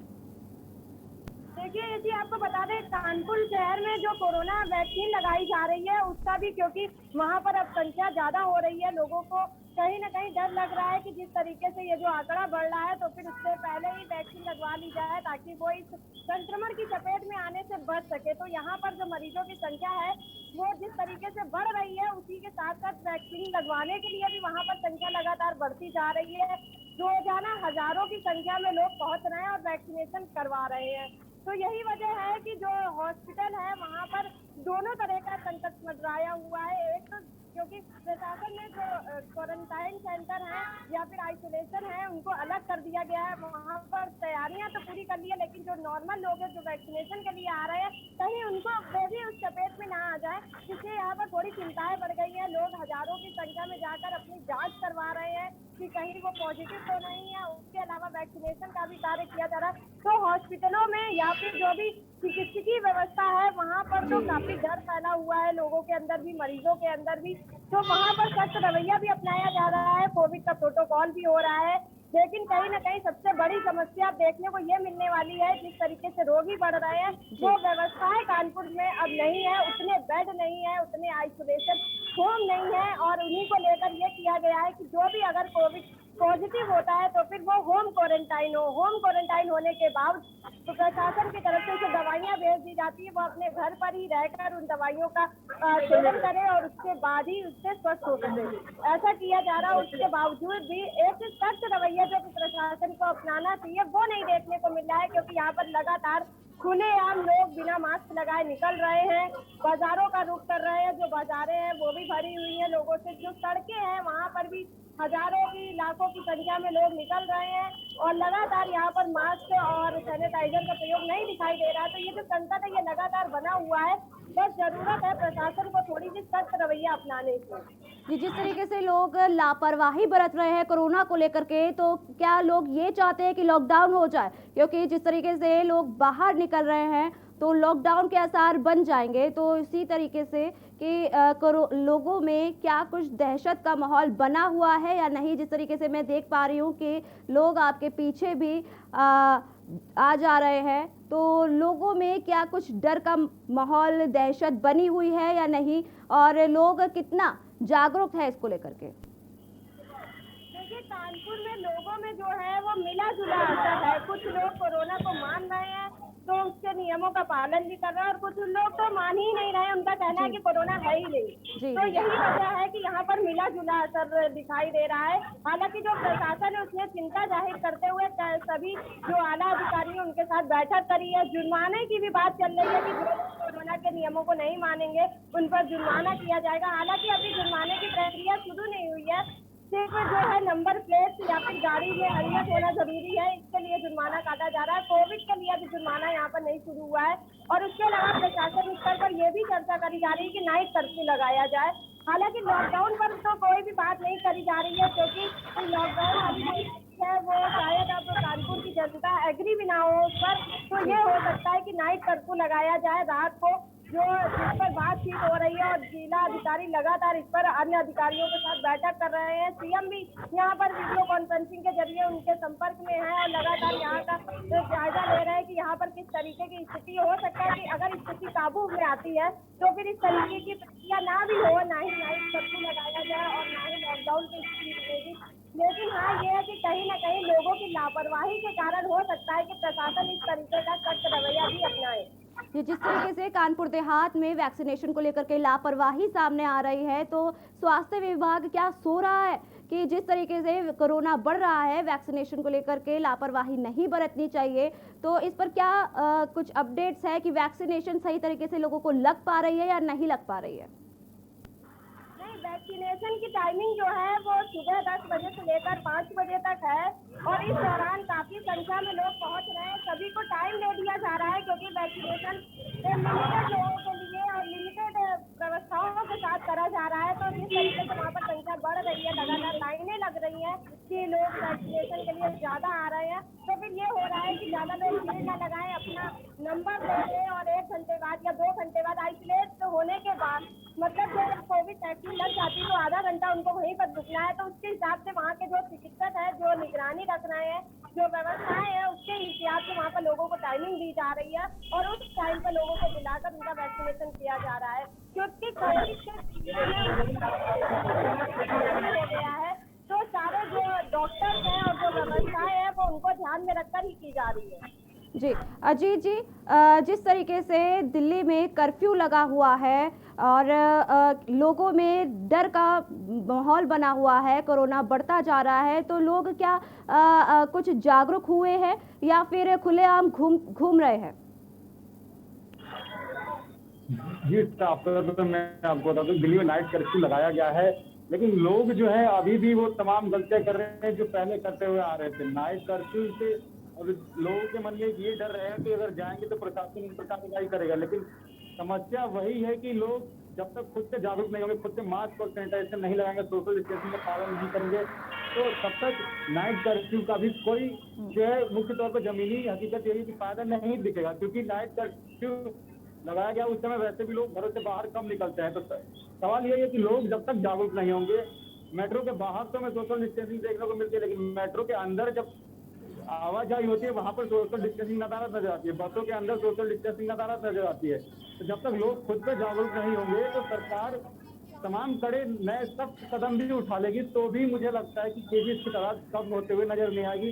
देखिए यदि आपको बता दें, कानपुर शहर में जो कोरोना वैक्सीन लगाई जा रही है उसका भी, क्योंकि वहां पर अब संख्या ज्यादा हो रही है, लोगों को कहीं ना कहीं डर लग रहा है कि जिस तरीके से ये जो आंकड़ा बढ़ रहा है तो फिर उससे पहले ही वैक्सीन लगवा ली जाए ताकि वो इस संक्रमण की चपेट में आने से बच सके। तो यहाँ पर जो मरीजों की संख्या है वो जिस तरीके से बढ़ रही है उसी के साथ साथ वैक्सीन लगवाने के लिए भी वहाँ पर संख्या लगातार बढ़ती जा रही है। रोजाना हजारों की संख्या में लोग पहुंच रहे हैं और वैक्सीनेशन करवा रहे हैं। तो यही वजह है कि जो हॉस्पिटल है वहाँ पर दोनों तरह का संकट मंडराया हुआ है। एक तो क्योंकि प्रशासन ने जो क्वारंटाइन सेंटर है या फिर आइसोलेशन है उनको अलग कर दिया गया है, वहाँ पर तैयारियां तो पूरी कर ली है, लेकिन जो नॉर्मल लोग हैं जो वैक्सीनेशन के लिए आ रहे हैं कहीं उनको वे भी उस चपेट में ना आ जाए, इसलिए यहाँ पर थोड़ी चिंताएं बढ़ गई है। लोग हजारों की संख्या में जाकर अपनी जाँच करवा रहे हैं कि कहीं वो पॉजिटिव तो नहीं है। उसके अलावा वैक्सीनेशन का भी कार्य किया जा रहा है। तो हॉस्पिटलों में या फिर जो भी चिकित्सकीय व्यवस्था है वहाँ पर तो काफी डर फैला हुआ है लोगों के अंदर भी, मरीजों के अंदर भी। तो वहाँ पर सख्त रवैया भी अपनाया जा रहा है, कोविड का प्रोटोकॉल भी हो रहा है, लेकिन कहीं ना कहीं सबसे बड़ी समस्या देखने को ये मिलने वाली है, जिस तरीके से रोगी बढ़ रहे हैं वो व्यवस्थाएं कानपुर में अब नहीं है, उतने बेड नहीं है, उतने आइसोलेशन होम नहीं है, और उन्हीं को लेकर ये किया गया है कि जो भी अगर कोविड पॉजिटिव होता है तो फिर वो होम क्वारंटाइन हो। होम क्वारंटाइन होने के बाद तो प्रशासन की तरफ से उसे दवाइयाँ भेज दी जाती है, वो अपने घर पर ही रहकर उन दवाइयों का सेवन करे और उसके बाद ही उससे स्वस्थ हो सके, ऐसा किया जा रहा है। उसके बावजूद भी एक सख्त रवैया जो कि प्रशासन को अपनाना चाहिए वो नहीं देखने को मिल रहा है, क्योंकि यहाँ पर लगातार खुलेआम लोग बिना मास्क लगाए निकल रहे हैं, बाजारों का रुख कर रहे हैं, जो बाजारें हैं वो भी भरी हुई हैं लोगों से, जो सड़कें हैं वहाँ पर भी हजारों की लाखों की संख्या में लोग निकल रहे हैं और लगातार यहाँ पर मास्क और सैनिटाइजर का प्रयोग नहीं दिखाई दे रहा है। तो ये जो संकट है ये लगातार बना हुआ है, बस जरूरत है प्रशासन को थोड़ी सी सख्त रवैया अपनाने की। जिस तरीके से लोग लापरवाही बरत रहे हैं कोरोना को लेकर के, तो क्या लोग ये चाहते हैं कि लॉकडाउन हो जाए? क्योंकि जिस तरीके से लोग बाहर निकल रहे हैं तो लॉकडाउन के आसार बन जाएंगे। तो इसी तरीके से कि लोगों में क्या कुछ दहशत का माहौल बना हुआ है या नहीं? जिस तरीके से मैं देख पा रही हूँ कि लोग आपके पीछे भी आ जा रहे हैं, तो लोगों में क्या कुछ डर का माहौल, दहशत बनी हुई है या नहीं, और लोग कितना जागरूक है इसको लेकर के? देखिए कानपुर में लोगों में जो है वो मिला जुला असर है। कुछ लोग कोरोना को मान रहे हैं तो उसके नियमों का पालन भी कर रहे हैं, और कुछ लोग तो मान ही नहीं रहे, उनका कहना है कि कोरोना है ही नहीं। तो यही वजह है कि यहाँ पर मिला जुला असर दिखाई दे रहा है। हालांकि जो प्रशासन है उसने चिंता जाहिर करते हुए सभी जो आला अधिकारी हैं उनके साथ बैठक करी है। जुर्माने की भी बात चल रही है कि जो कोरोना के नियमों को नहीं मानेंगे उन पर जुर्माना किया जाएगा। हालांकि अभी जुर्माने की प्रक्रिया शुरू नहीं हुई है, सिर्फ जो है नंबर प्लेट या फिर गाड़ी में हेलमेट होना जरूरी है, इसके लिए जुर्माना काटा जा रहा है। कोविड के लिए अभी जुर्माना यहाँ पर नहीं शुरू हुआ है। और उसके अलावा प्रशासन स्तर पर यह भी चर्चा करी जा रही है कि नाइट कर्फ्यू लगाया जाए। हालांकि लॉकडाउन पर तो कोई भी बात नहीं करी जा रही है, क्योंकि लॉकडाउन अभी है वो शायद अब कानपुर की जनता एग्री भी ना हो उस पर। तो ये हो सकता है कि नाइट कर्फ्यू लगाया जाए रात को, जो जिस पर बातचीत हो रही है, और जिला अधिकारी लगातार इस पर अन्य अधिकारियों के साथ बैठक कर रहे हैं। सीएम भी यहाँ पर वीडियो कॉन्फ्रेंसिंग के जरिए उनके संपर्क में है और लगातार यहाँ का जायजा ले रहे हैं कि यहाँ पर किस तरीके की स्थिति हो सकता है कि अगर स्थिति काबू में आती है तो फिर इस तरीके की प्रक्रिया ना भी हो, ना ही नाइट कर्फ्यू लगाया जाए और ना ही लॉकडाउन की स्थिति रहेगी। लेकिन हाँ ये है कि कहीं ना कहीं लोगों की लापरवाही के कारण हो सकता है कि प्रशासन इस तरीके का सख्त रवैया भी अपनाए। ये जिस तरीके से कानपुर देहात में वैक्सीनेशन को लेकर के लापरवाही सामने आ रही है, तो स्वास्थ्य विभाग क्या सो रहा है कि जिस तरीके से कोरोना बढ़ रहा है वैक्सीनेशन को लेकर के लापरवाही नहीं बरतनी चाहिए? तो इस पर क्या कुछ अपडेट्स है कि वैक्सीनेशन सही तरीके से लोगों को लग पा रही है या नहीं लग पा रही है? वैक्सीनेशन की टाइमिंग जो है वो सुबह 10 बजे से लेकर 5 बजे तक है, और इस दौरान काफी संख्या में लोग पहुंच रहे हैं। सभी को टाइम दे दिया जा रहा है क्योंकि वैक्सीनेशन लिमिटेड लोगों के लिए और लिमिटेड व्यवस्थाओं के साथ करा जा रहा है, तो जिस तरीके से वहाँ पर संख्या बढ़ रही है, लगातार लाइनें लग रही है कि लोग वैक्सीनेशन के लिए ज्यादा आ रहे हैं, तो फिर ये हो रहा है कि ज्यादा लोग भीड़ न लगाएं, अपना नंबर ले लें और 1 घंटे बाद या 2 घंटे बाद आइसोलेट होने के बाद, मतलब जब कोविड वैक्सीन लग जाती है तो आधा घंटा उनको वहीं पर रुकना है, तो उसके हिसाब से वहाँ के जो चिकित्सक है, जो निगरानी रख रहे हैं, जो व्यवस्थाएं हैं, उसके हिसाब से वहाँ पर लोगों को टाइमिंग दी जा रही है और उस टाइम पर लोगों को बुलाकर उनका वैक्सीनेशन किया जा रहा है, क्योंकि कोविड से हो गया है, तो सारे जो डॉक्टर्स हैं और जो व्यवस्थाएं हैं वो उनको ध्यान में रखकर ही की जा रही है। जी अजीत जी, जिस तरीके से दिल्ली में कर्फ्यू लगा हुआ है और लोगों में डर का माहौल बना हुआ है, कोरोना बढ़ता जा रहा है, तो लोग क्या कुछ जागरूक हुए हैं या फिर खुलेआम घूम रहे हैं? जी तो मैं आपको बता दूं, दिल्ली में नाइट कर्फ्यू लगाया गया है, लेकिन लोग जो है अभी भी वो तमाम गलतियां कर रहे हैं जो पहले करते हुए आ रहे थे। नाइट कर्फ्यू से और लोगों के मन में ये डर रहे हैं कि अगर जाएंगे तो प्रशासन इन प्रकार की करेगा, लेकिन समस्या वही है कि लोग जब तक खुद से जागरूक नहीं होंगे, खुद से मास्क और सैनिटाइजर नहीं लगाएंगे, सोशल डिस्टेंसिंग का पालन नहीं करेंगे, तो तब तक नाइट कर्फ्यू का भी कोई जो है मुख्य तौर पर जमीनी हकीकत यही कि फायदा नहीं दिखेगा, क्योंकि नाइट कर्फ्यू लगाया गया उस समय वैसे भी लोग घरों से बाहर कम निकलते हैं। तो सवाल ये है कि लोग जब तक जागरूक नहीं होंगे, मेट्रो के बाहर तो हमें सोशल डिस्टेंसिंग देखने को मिलती है, लेकिन मेट्रो के अंदर जब आवाजाही होती है वहां पर सोशल डिस्टेंसिंग नदारत नजर आती है, बसों के अंदर सोशल डिस्टेंसिंग नदारत नजर आती है। तो जब तक लोग खुद पे जागरूक नहीं होंगे तो सरकार तमाम कड़े नए सख्त कदम भी उठा लेगी, तो भी मुझे लगता है कि केसेस की तादाद कम होते हुए नजर नहीं आएगी।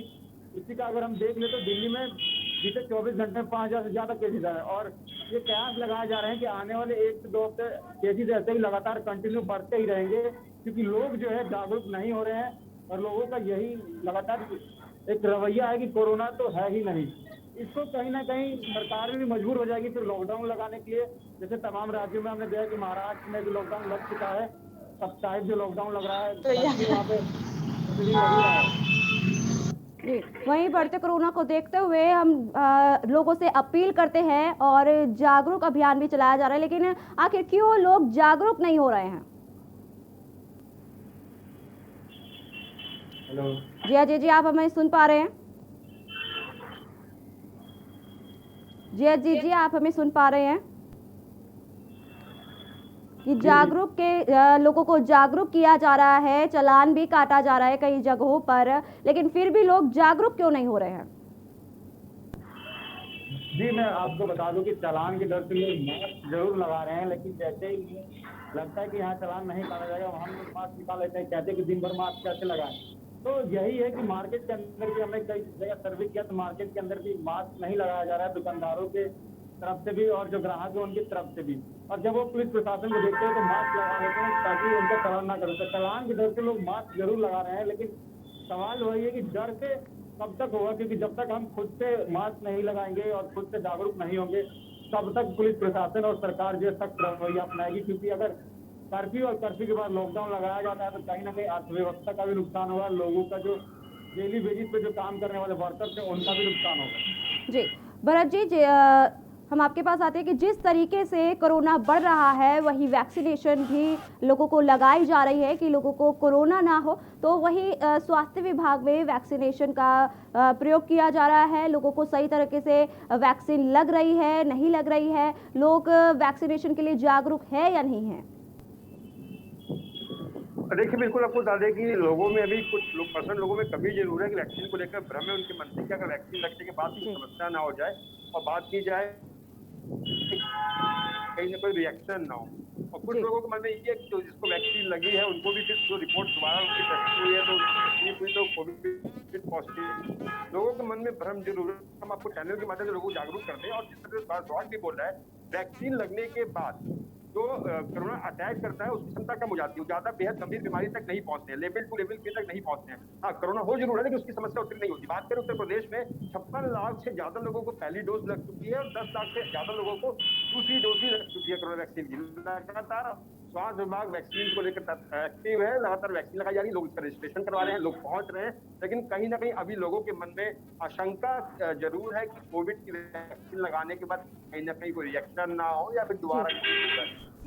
इसी का अगर हम देख ले तो दिल्ली में बीते 24 घंटे में 5000 से ज्यादा केसेज आए और ये कयास लगाए जा रहे हैं कि आने वाले 1 से 2 हफ्ते केसेज ऐसे ही लगातार कंटिन्यू बढ़ते ही रहेंगे, क्योंकि लोग जो है जागरूक नहीं हो रहे हैं और लोगों का यही लगातार एक रवैया है कि कोरोना तो है ही नहीं। इसको कहीं ना कहीं सरकार भी मजबूर हो जाएगी फिर लॉकडाउन लगाने के लिए, जैसे तमाम राज्यों में हमने देखा कि महाराष्ट्र में भी लॉकडाउन लग चुका है, साप्ताहिक जो लॉकडाउन लग रहा है वहाँ पे लग रहा है। वहीं बढ़ते कोरोना को देखते हुए हम लोगों से अपील करते हैं और जागरूक अभियान भी चलाया जा रहा है, लेकिन आखिर क्यों लोग जागरूक नहीं हो रहे हैं? हेलो जी अजय जी, आप हमें सुन पा रहे हैं? जी अजीत जी, आप हमें सुन पा रहे हैं कि जागरूक के लोगों को जागरूक किया जा रहा है, चालान भी काटा जा रहा है कई जगहों पर, लेकिन फिर भी लोग जागरूक क्यों नहीं हो रहे हैं? जी मैं आपको बता दूं कि चालान के डर से लोग मास्क जरूर लगा रहे हैं, लेकिन जैसे ही लगता है कि यहाँ चालान नहीं काटा जाएगा वहाँ लोग मास्क निकाल लेते हैं, कहते हैं कि दिन भर मास्क कैसे लगाएं। तो यही है कि मार्केट के अंदर भी हमने कई जगह सर्वे किया तो मार्केट के अंदर भी मास्क नहीं लगाया जा रहा है, दुकानदारों के तरफ से भी और जो ग्राहक है उनकी तरफ से भी। और जब वो पुलिस प्रशासन को देखते हैं तो मास्क लगा लेते हैं ताकि उनका चालान ना करें। तो चालान के डर से लोग मास्क जरूर लगा रहे हैं, लेकिन सवाल वही है कि डर से कब तक होगा, क्योंकि जब तक हम खुद से मास्क नहीं लगाएंगे और खुद से जागरूक नहीं होंगे तब तक पुलिस प्रशासन और सरकार जो सख्त रवैया अपनाएगी। क्योंकि अगर कर्फ्यू और कर्फ्यू के बाद लॉकडाउन लगाया जाता है तो कहीं ना कहीं अर्थव्यवस्था का भी नुकसान होगा, लोगों का जो डेली बेसिस पे जो काम करने वाले वर्कर्स हैं उनका भी नुकसान होगा। जी भरत जी, हम आपके पास आते हैं कि जिस तरीके से कोरोना बढ़ रहा है वही वैक्सीनेशन भी लोगों को लगाई जा रही है कि लोगों को कोरोना ना हो, तो वही स्वास्थ्य विभाग में वैक्सीनेशन का प्रयोग किया जा रहा है। लोगों को सही तरीके से वैक्सीन लग रही है, नहीं लग रही है, लोग वैक्सीनेशन के लिए जागरूक है या नहीं है? देखिए बिल्कुल आपको बता दें कि लोगों में अभी कुछ परसेंट लोगों में कमी जरूर है कि वैक्सीन को लेकर भ्रम है उनके मन में कि अगर वैक्सीन लगने के बाद भी समस्या ना हो जाए और बात की जाए कहीं ना कोई रिएक्शन ना हो। और कुछ लोगों के मन में ये है कि जिसको वैक्सीन लगी है उनको भी फिर जो रिपोर्ट दोबारा उनकी टेस्ट हुई है तो तकलीफ हुई तो कोविड पॉजिटिव, लोगों के मन में भ्रम जरूर है। हम आपको चैनल के माध्यम से लोगों को जागरूक करते हैं और जिस तरह से स्वास्थ्य भी बोल रहा है वैक्सीन लगने के बाद जो कोरोना अटैक करता है उसकी क्षमता कम हो जाती है, ज्यादा बेहद गंभीर बीमारी तक नहीं पहुंचते हैं, लेवल 2 लेवल 3 तक नहीं पहुंचते हैं। हाँ कोरोना हो जरूर है लेकिन उसकी समस्या उतनी नहीं होती। बात करें उत्तर प्रदेश में 56 लाख से ज्यादा लोगों को पहली डोज लग चुकी है और 10 लाख से ज्यादा लोगों को दूसरी डोज भी लग चुकी है कोरोना वैक्सीन की। लगातार स्वास्थ्य विभाग वैक्सीन को लेकर एक्टिव है, लगातार वैक्सीन लगाई जा रही है, लोग इसका रजिस्ट्रेशन करवा रहे हैं, लोग पहुंच रहे हैं, लेकिन कहीं ना कहीं अभी लोगों के मन में आशंका जरूर है कि कोविड की वैक्सीन लगाने के बाद कहीं ना कहीं कोई रिएक्शन ना हो या फिर दोबारा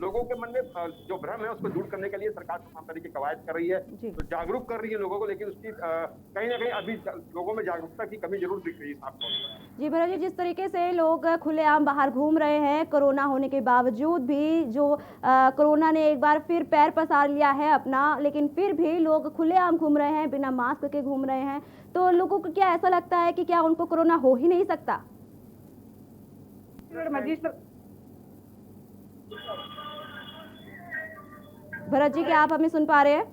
लोगों के मन में जो भ्रम है उसको दूर करने के लिए सरकार तमाम तरह की कवायद कर रही है, तो जागरूक कर रही है लोगों को, लेकिन उसकी कहीं ना कहीं अभी लोगों में जागरूकता की कमी जरूर दिख रही है साफ तौर पर। जी भरत जी, जिस तरीके से लोग खुलेआम बाहर घूम रहे हैं कोरोना होने के बावजूद भी, जो कोरोना ने एक बार फिर पैर पसार लिया है अपना, लेकिन फिर भी लोग खुलेआम घूम रहे हैं, बिना मास्क के घूम रहे हैं, तो लोगों को क्या ऐसा लगता है कि क्या उनको कोरोना हो ही नहीं सकता? भरत जी, क्या आप हमें सुन पा रहे हैं?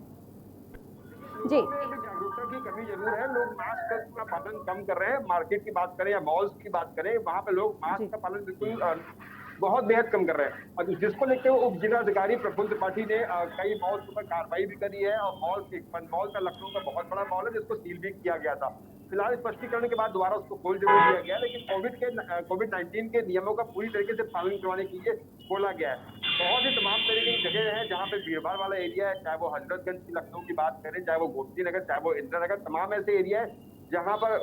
जी, जागरूकता की कमी जरूर है, लोग मास्क का पालन कम कर रहे हैं। मार्केट की बात करें या मॉल्स की बात करें, वहां पे लोग मास्क का पालन बिल्कुल बहुत बेहद कम कर रहे हैं, और जिसको लेकर उप जिलाधिकारी प्रफुल्ल त्रिपाठी ने कई मॉल पर कार्रवाई भी करी है, और मॉल का लखनऊ का बहुत बड़ा मॉल है जिसको सील भी किया गया था। फिलहाल स्पष्टीकरण के बाद दोबारा उसको खोल जरूर दिया गया, लेकिन कोविड-19 के नियमों का पूरी तरीके से पालन करवाने के लिए खोला गया है। बहुत ही तमाम तरीके की जगह है जहाँ पे भीड़ भाड़ वाला एरिया है, चाहे वो हजरतगंज की लखनऊ की बात करें, चाहे वो गोमती नगर, चाहे वो इंदिरा नगर, तमाम ऐसे एरिया है जहाँ पर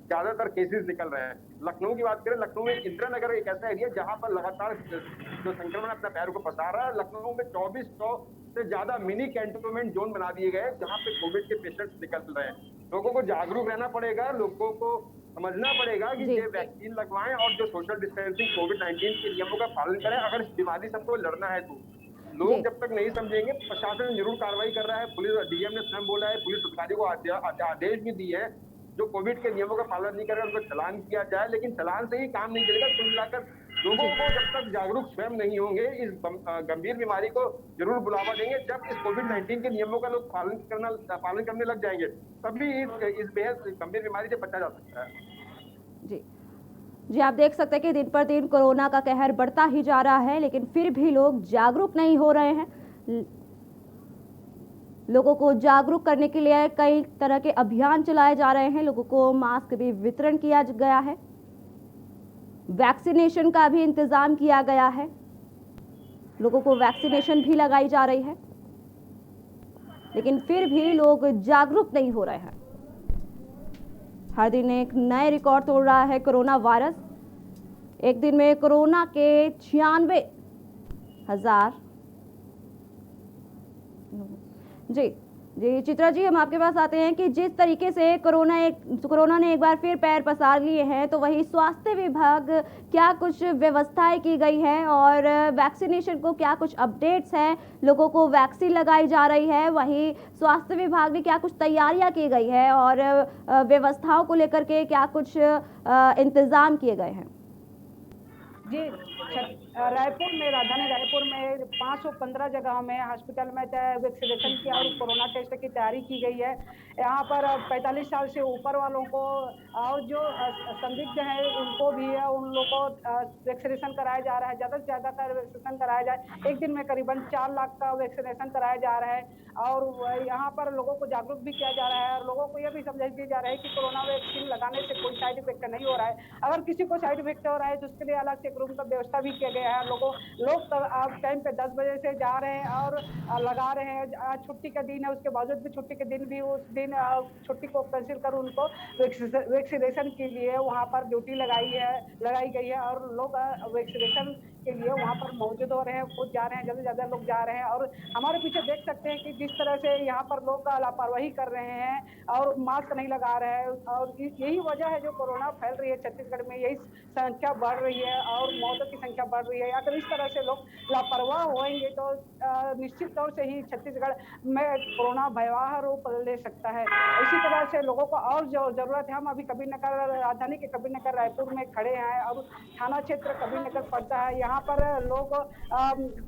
ज्यादातर केसेस निकल रहे हैं। लखनऊ की बात करें, लखनऊ में इंदिरा नगर एक ऐसा एरिया जहाँ पर लगातार जो संक्रमण अपना पैर को पसार रहा है। लखनऊ में 2400 से ज्यादा मिनी कैंटोनमेंट जोन बना दिए गए जहाँ पे कोविड के पेशेंट्स निकल रहे हैं। लोगों को जागरूक रहना पड़ेगा, लोगों को समझना पड़ेगा कि ये वैक्सीन लगवाएं और जो सोशल डिस्टेंसिंग कोविड-19 के नियमों का पालन करें। अगर इस बीमारी से हमको लड़ना है तो लोग जब तक नहीं समझेंगे, प्रशासन जरूर कार्रवाई कर रहा है, पुलिस डीएम ने स्वयं बोला है, पुलिस अधिकारियों को आदेश भी दिए हैं, जो कोविड के नियमों का पालन नहीं कर रहे उनको चालान किया जाए, लेकिन चालान से ही काम नहीं चलेगा। कुल मिलाकर लोगों को जब तक जागरूक स्वयं नहीं होंगे, इस गंभीर बीमारी को जरूर बुलावा देंगे। जब इस कोविड-19 के नियमों का लोग पालन करने लग जाएंगे, तभी इस बेहद गंभीर बीमारी से बचा जा सकता है। जी, आप देख सकते हैं कि दिन पर दिन कोरोना का कहर बढ़ता ही जा रहा है, लेकिन फिर भी लोग जागरूक नहीं हो रहे हैं। लोगों को जागरूक करने के लिए कई तरह के अभियान चलाए जा रहे हैं, लोगों को मास्क भी वितरण किया गया है, वैक्सीनेशन का भी इंतजाम किया गया है, लोगों को वैक्सीनेशन भी लगाई जा रही है, लेकिन फिर भी लोग जागरूक नहीं हो रहे हैं। हर दिन एक नए रिकॉर्ड तोड़ रहा है कोरोना वायरस। एक दिन में कोरोना के 96,000। जी चित्रा जी, हम आपके पास आते हैं कि जिस तरीके से कोरोना ने एक बार फिर पैर पसार लिए हैं, तो वही स्वास्थ्य विभाग क्या कुछ व्यवस्थाएं की गई है और वैक्सीनेशन को क्या कुछ अपडेट्स हैं, लोगों को वैक्सीन लगाई जा रही है, वही स्वास्थ्य विभाग ने क्या कुछ तैयारियां की गई है और व्यवस्थाओं को लेकर के क्या कुछ इंतजाम किए गए हैं? जी, रायपुर में, राजधानी रायपुर में 515 जगह में हॉस्पिटल में वैक्सीनेशन की और कोरोना टेस्ट की तैयारी की गई है। यहाँ पर 45 साल से ऊपर वालों को और जो संदिग्ध हैं उनको भी है, उन लोगों को वैक्सीनेशन कराया जा रहा है। ज़्यादा से ज़्यादा का वैक्सीनेशन कराया जाए। एक दिन में करीबन 4 लाख का वैक्सीनेशन कराया जा रहा है और यहाँ पर लोगों को जागरूक भी किया जा रहा है और लोगों को यह भी समझा दिया जा रहा है कि कोरोना वैक्सीन लगाने से कोई साइड इफेक्ट नहीं हो रहा है। अगर किसी को साइड इफेक्ट हो रहा है तो उसके लिए अलग से एक रूम का व्यवस्था भी किया गया है। लोग अब टाइम पे 10 बजे से जा रहे हैं और लगा रहे हैं। आज छुट्टी का दिन है, उसके बावजूद भी छुट्टी के दिन भी उस दिन छुट्टी को कैंसिल कर उनको वैक्सीनेशन के लिए वहाँ पर ड्यूटी लगाई गई है और लोग वैक्सीनेशन के लिए वहाँ पर मौजूद हो रहे हैं, खुद जा रहे हैं, ज़्यादा से ज़्यादा लोग जा रहे हैं। और हमारे पीछे देख सकते हैं कि जिस तरह से यहाँ पर लोग लापरवाही कर रहे हैं और मास्क नहीं लगा रहे हैं और यही वजह है जो कोरोना फैल रही है छत्तीसगढ़ में, यही संख्या बढ़ रही है और मौतों की संख्या बढ़ रही है। अगर इस तरह से लोग लापरवाह होंगे तो निश्चित तौर से ही छत्तीसगढ़ में कोरोना भयावह रूप ले सकता है। इसी तरह से लोगों को और जरूरत है। हम अभी कबीरनगर, राजधानी के कबीरनगर रायपुर में खड़े हैं और थाना क्षेत्र कबीरनगर पड़ता है। यहाँ पर लोग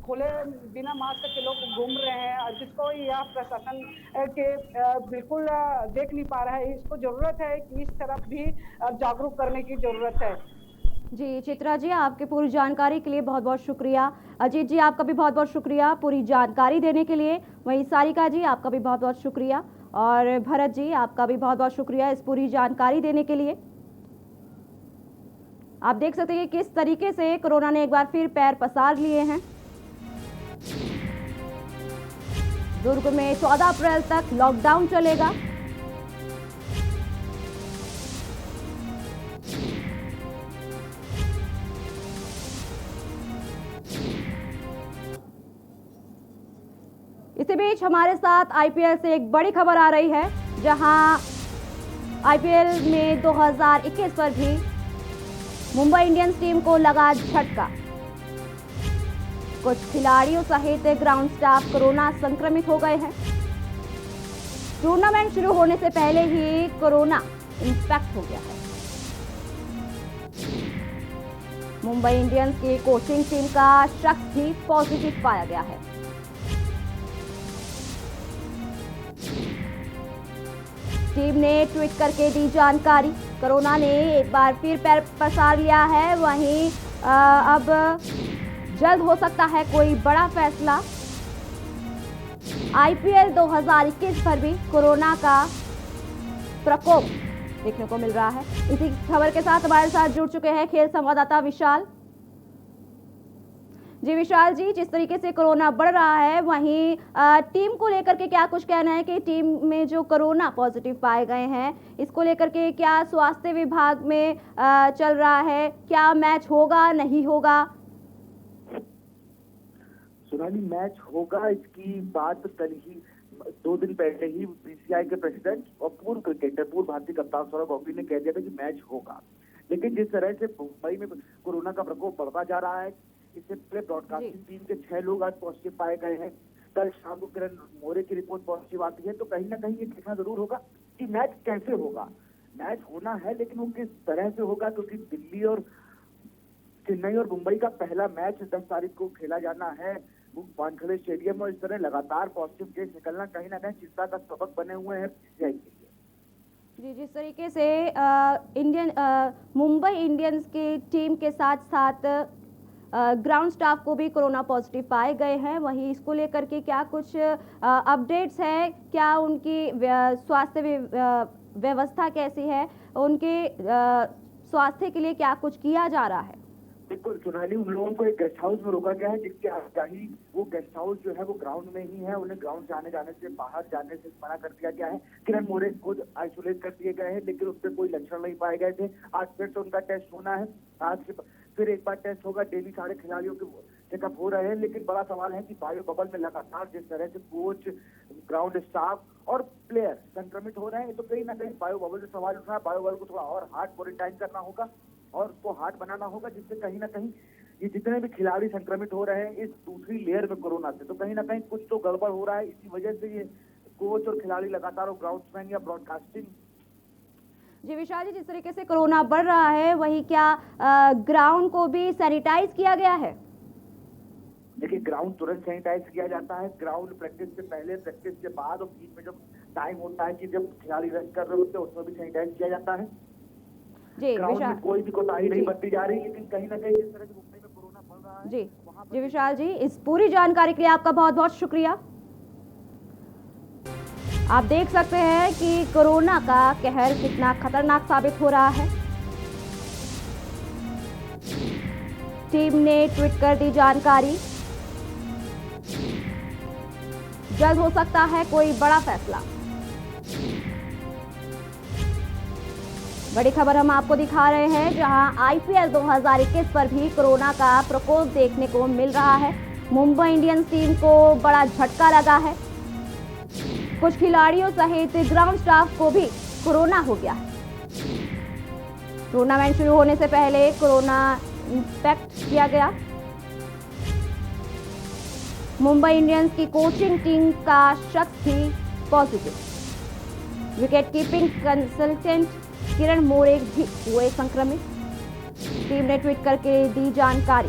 खुले बिना मास्क के लोग घूम रहे हैं, जिसको यह प्रशासन के बिल्कुल देख नहीं पा रहा है। इसको जरूरत है कि इस तरफ भी जागरूक करने की जरूरत है। जी चित्रा जी, आपकी पूरी जानकारी के लिए बहुत बहुत शुक्रिया। अजीत जी, आपका भी बहुत बहुत शुक्रिया पूरी जानकारी देने के लिए। वहीं सारिका जी, आपका भी बहुत बहुत शुक्रिया और भरत जी, आपका भी बहुत बहुत शुक्रिया इस पूरी जानकारी देने के लिए। आप देख सकते हैं किस तरीके से कोरोना ने एक बार फिर पैर पसार लिए हैं। दुर्ग में 14 अप्रैल तक लॉकडाउन चलेगा। इसी बीच हमारे साथ आईपीएल से एक बड़ी खबर आ रही है, जहां आईपीएल में 2021 पर भी मुंबई इंडियंस टीम को लगा झटका। कुछ खिलाड़ियों सहित ग्राउंड स्टाफ कोरोना संक्रमित हो गए हैं। टूर्नामेंट शुरू होने से पहले ही कोरोना इंफेक्ट हो गया है। मुंबई इंडियंस की कोचिंग टीम का शख्स भी पॉजिटिव पाया गया है। टीम ने ट्वीट करके दी जानकारी। कोरोना ने एक बार फिर पैर पसार लिया है। वहीं अब जल्द हो सकता है कोई बड़ा फैसला। आईपीएल 2021 पर भी कोरोना का प्रकोप देखने को मिल रहा है। इसी खबर के साथ हमारे साथ जुड़ चुके हैं खेल संवाददाता विशाल। जी विशाल जी, जिस तरीके से कोरोना बढ़ रहा है, वहीं टीम को लेकर के क्या कुछ कहना है कि टीम में जो कोरोना पॉजिटिव पाए गए हैं, इसको लेकर के क्या स्वास्थ्य विभाग में चल रहा है? क्या मैच होगा, नहीं होगा? सोनाली, मैच होगा इसकी बात कल ही 2 दिन पहले ही बीसीसीआई के प्रेसिडेंट और पूर्व क्रिकेटर, पूर्व भारतीय कप्तान सौरव गांगुली ने कह दिया था कि मैच होगा। लेकिन जिस तरह से मुंबई में कोरोना का प्रकोप बढ़ता जा रहा है, इससे पहले ब्रॉडकास्टिंग टीम के 6 लोग आज पॉजिटिव पाए गए हैं। कल शाम को किरण मोरे की रिपोर्ट पॉजिटिव आती है, तो कहीं ना कहीं ये देखना जरूर होगा कि मैच कैसे होगा। मैच होना है, लेकिन वो किस तरह से होगा, क्योंकि दिल्ली और चेन्नई और मुंबई का पहला मैच 10 तारीख को खेला जाना है वानखेड़े स्टेडियम, और इस तरह लगातार पॉजिटिव केस निकलना कहीं ना कहीं चिंता का सबक बने हुए हैं बीसीसीआई के लिए। जी, जिस तरीके से मुंबई इंडियंस की टीम के साथ साथ ग्राउंड स्टाफ को भी कोरोना पॉजिटिव पाए गए हैं, वहीं इसको लेकर के क्या कुछ अपडेट्स है? क्या उनकी स्वास्थ्य व्यवस्था कैसी है? उनके स्वास्थ्य के लिए क्या कुछ किया जा रहा है? बिल्कुल सोनाली, उन लोगों को एक गेस्ट हाउस में रोका गया है, जिसके आगे वो गेस्ट हाउस जो है वो ग्राउंड में ही है। उन्हें ग्राउंड से आने जाने से, बाहर जाने से मना कर दिया गया है। किरण मोरे खुद आइसोलेट कर दिए गए हैं, लेकिन उस पर कोई लक्षण नहीं पाए गए थे। आज फिर से उनका टेस्ट होना है। आज के फिर एक बार टेस्ट होगा। डेली सारे खिलाड़ियों के चेकअप हो रहे हैं, लेकिन बड़ा सवाल है कि बायो बबल में लगातार जिस तरह से कोच, ग्राउंड स्टाफ और प्लेयर संक्रमित हो रहे हैं, तो कहीं ना कहीं बायो बबल से सवाल उठ रहा है। बायो बबल को थोड़ा और हार्ड क्वारंटाइन करना होगा और उसको हार्ड बनाना होगा, जिससे कहीं ना कहीं ये जितने भी खिलाड़ी संक्रमित हो रहे हैं इस दूसरी लेयर में कोरोना से, तो कहीं ना कहीं कुछ तो गड़बड़ हो रहा है। इसी वजह से ये कोच और खिलाड़ी लगातार ग्राउंड्समैन या ब्रॉडकास्टिंग। जी विशाल जी, जिस तरीके से कोरोना बढ़ रहा है, वहीं क्या ग्राउंड को भी सैनिटाइज किया गया है? देखिए, ग्राउंड तुरंत सैनिटाइज किया जाता है। ग्राउंड प्रैक्टिस से पहले, प्रैक्टिस के बाद और बीच में जब टाइम होता है कि जब खिलाड़ी रेस्ट कर रहे होते हैं, उसमें भी सैनिटाइज किया जाता है। जी ग्राउंड में कोई भी कोताही नहीं बरती जा रही, लेकिन कहीं ना कहीं जिस तरह से मुंबई में कोरोना बढ़ रहा है। जी विशाल जी, इस पूरी जानकारी के लिए आपका बहुत बहुत शुक्रिया। आप देख सकते हैं कि कोरोना का कहर कितना खतरनाक साबित हो रहा है। टीम ने ट्वीट कर दी जानकारी। जल्द हो सकता है कोई बड़ा फैसला। बड़ी खबर हम आपको दिखा रहे हैं, जहां आईपीएल 2021 पर भी कोरोना का प्रकोप देखने को मिल रहा है। मुंबई इंडियंस टीम को बड़ा झटका लगा है। कुछ खिलाड़ियों सहित ग्राउंड स्टाफ को भी कोरोना हो गया है। टूर्नामेंट शुरू होने से पहले कोरोना इंस्पेक्ट किया गया। मुंबई इंडियंस की कोचिंग टीम का शख्स भी positive. Wicket keeping consultant Kiran More भी हुए संक्रमित। टीम ने ट्वीट करके दी जानकारी।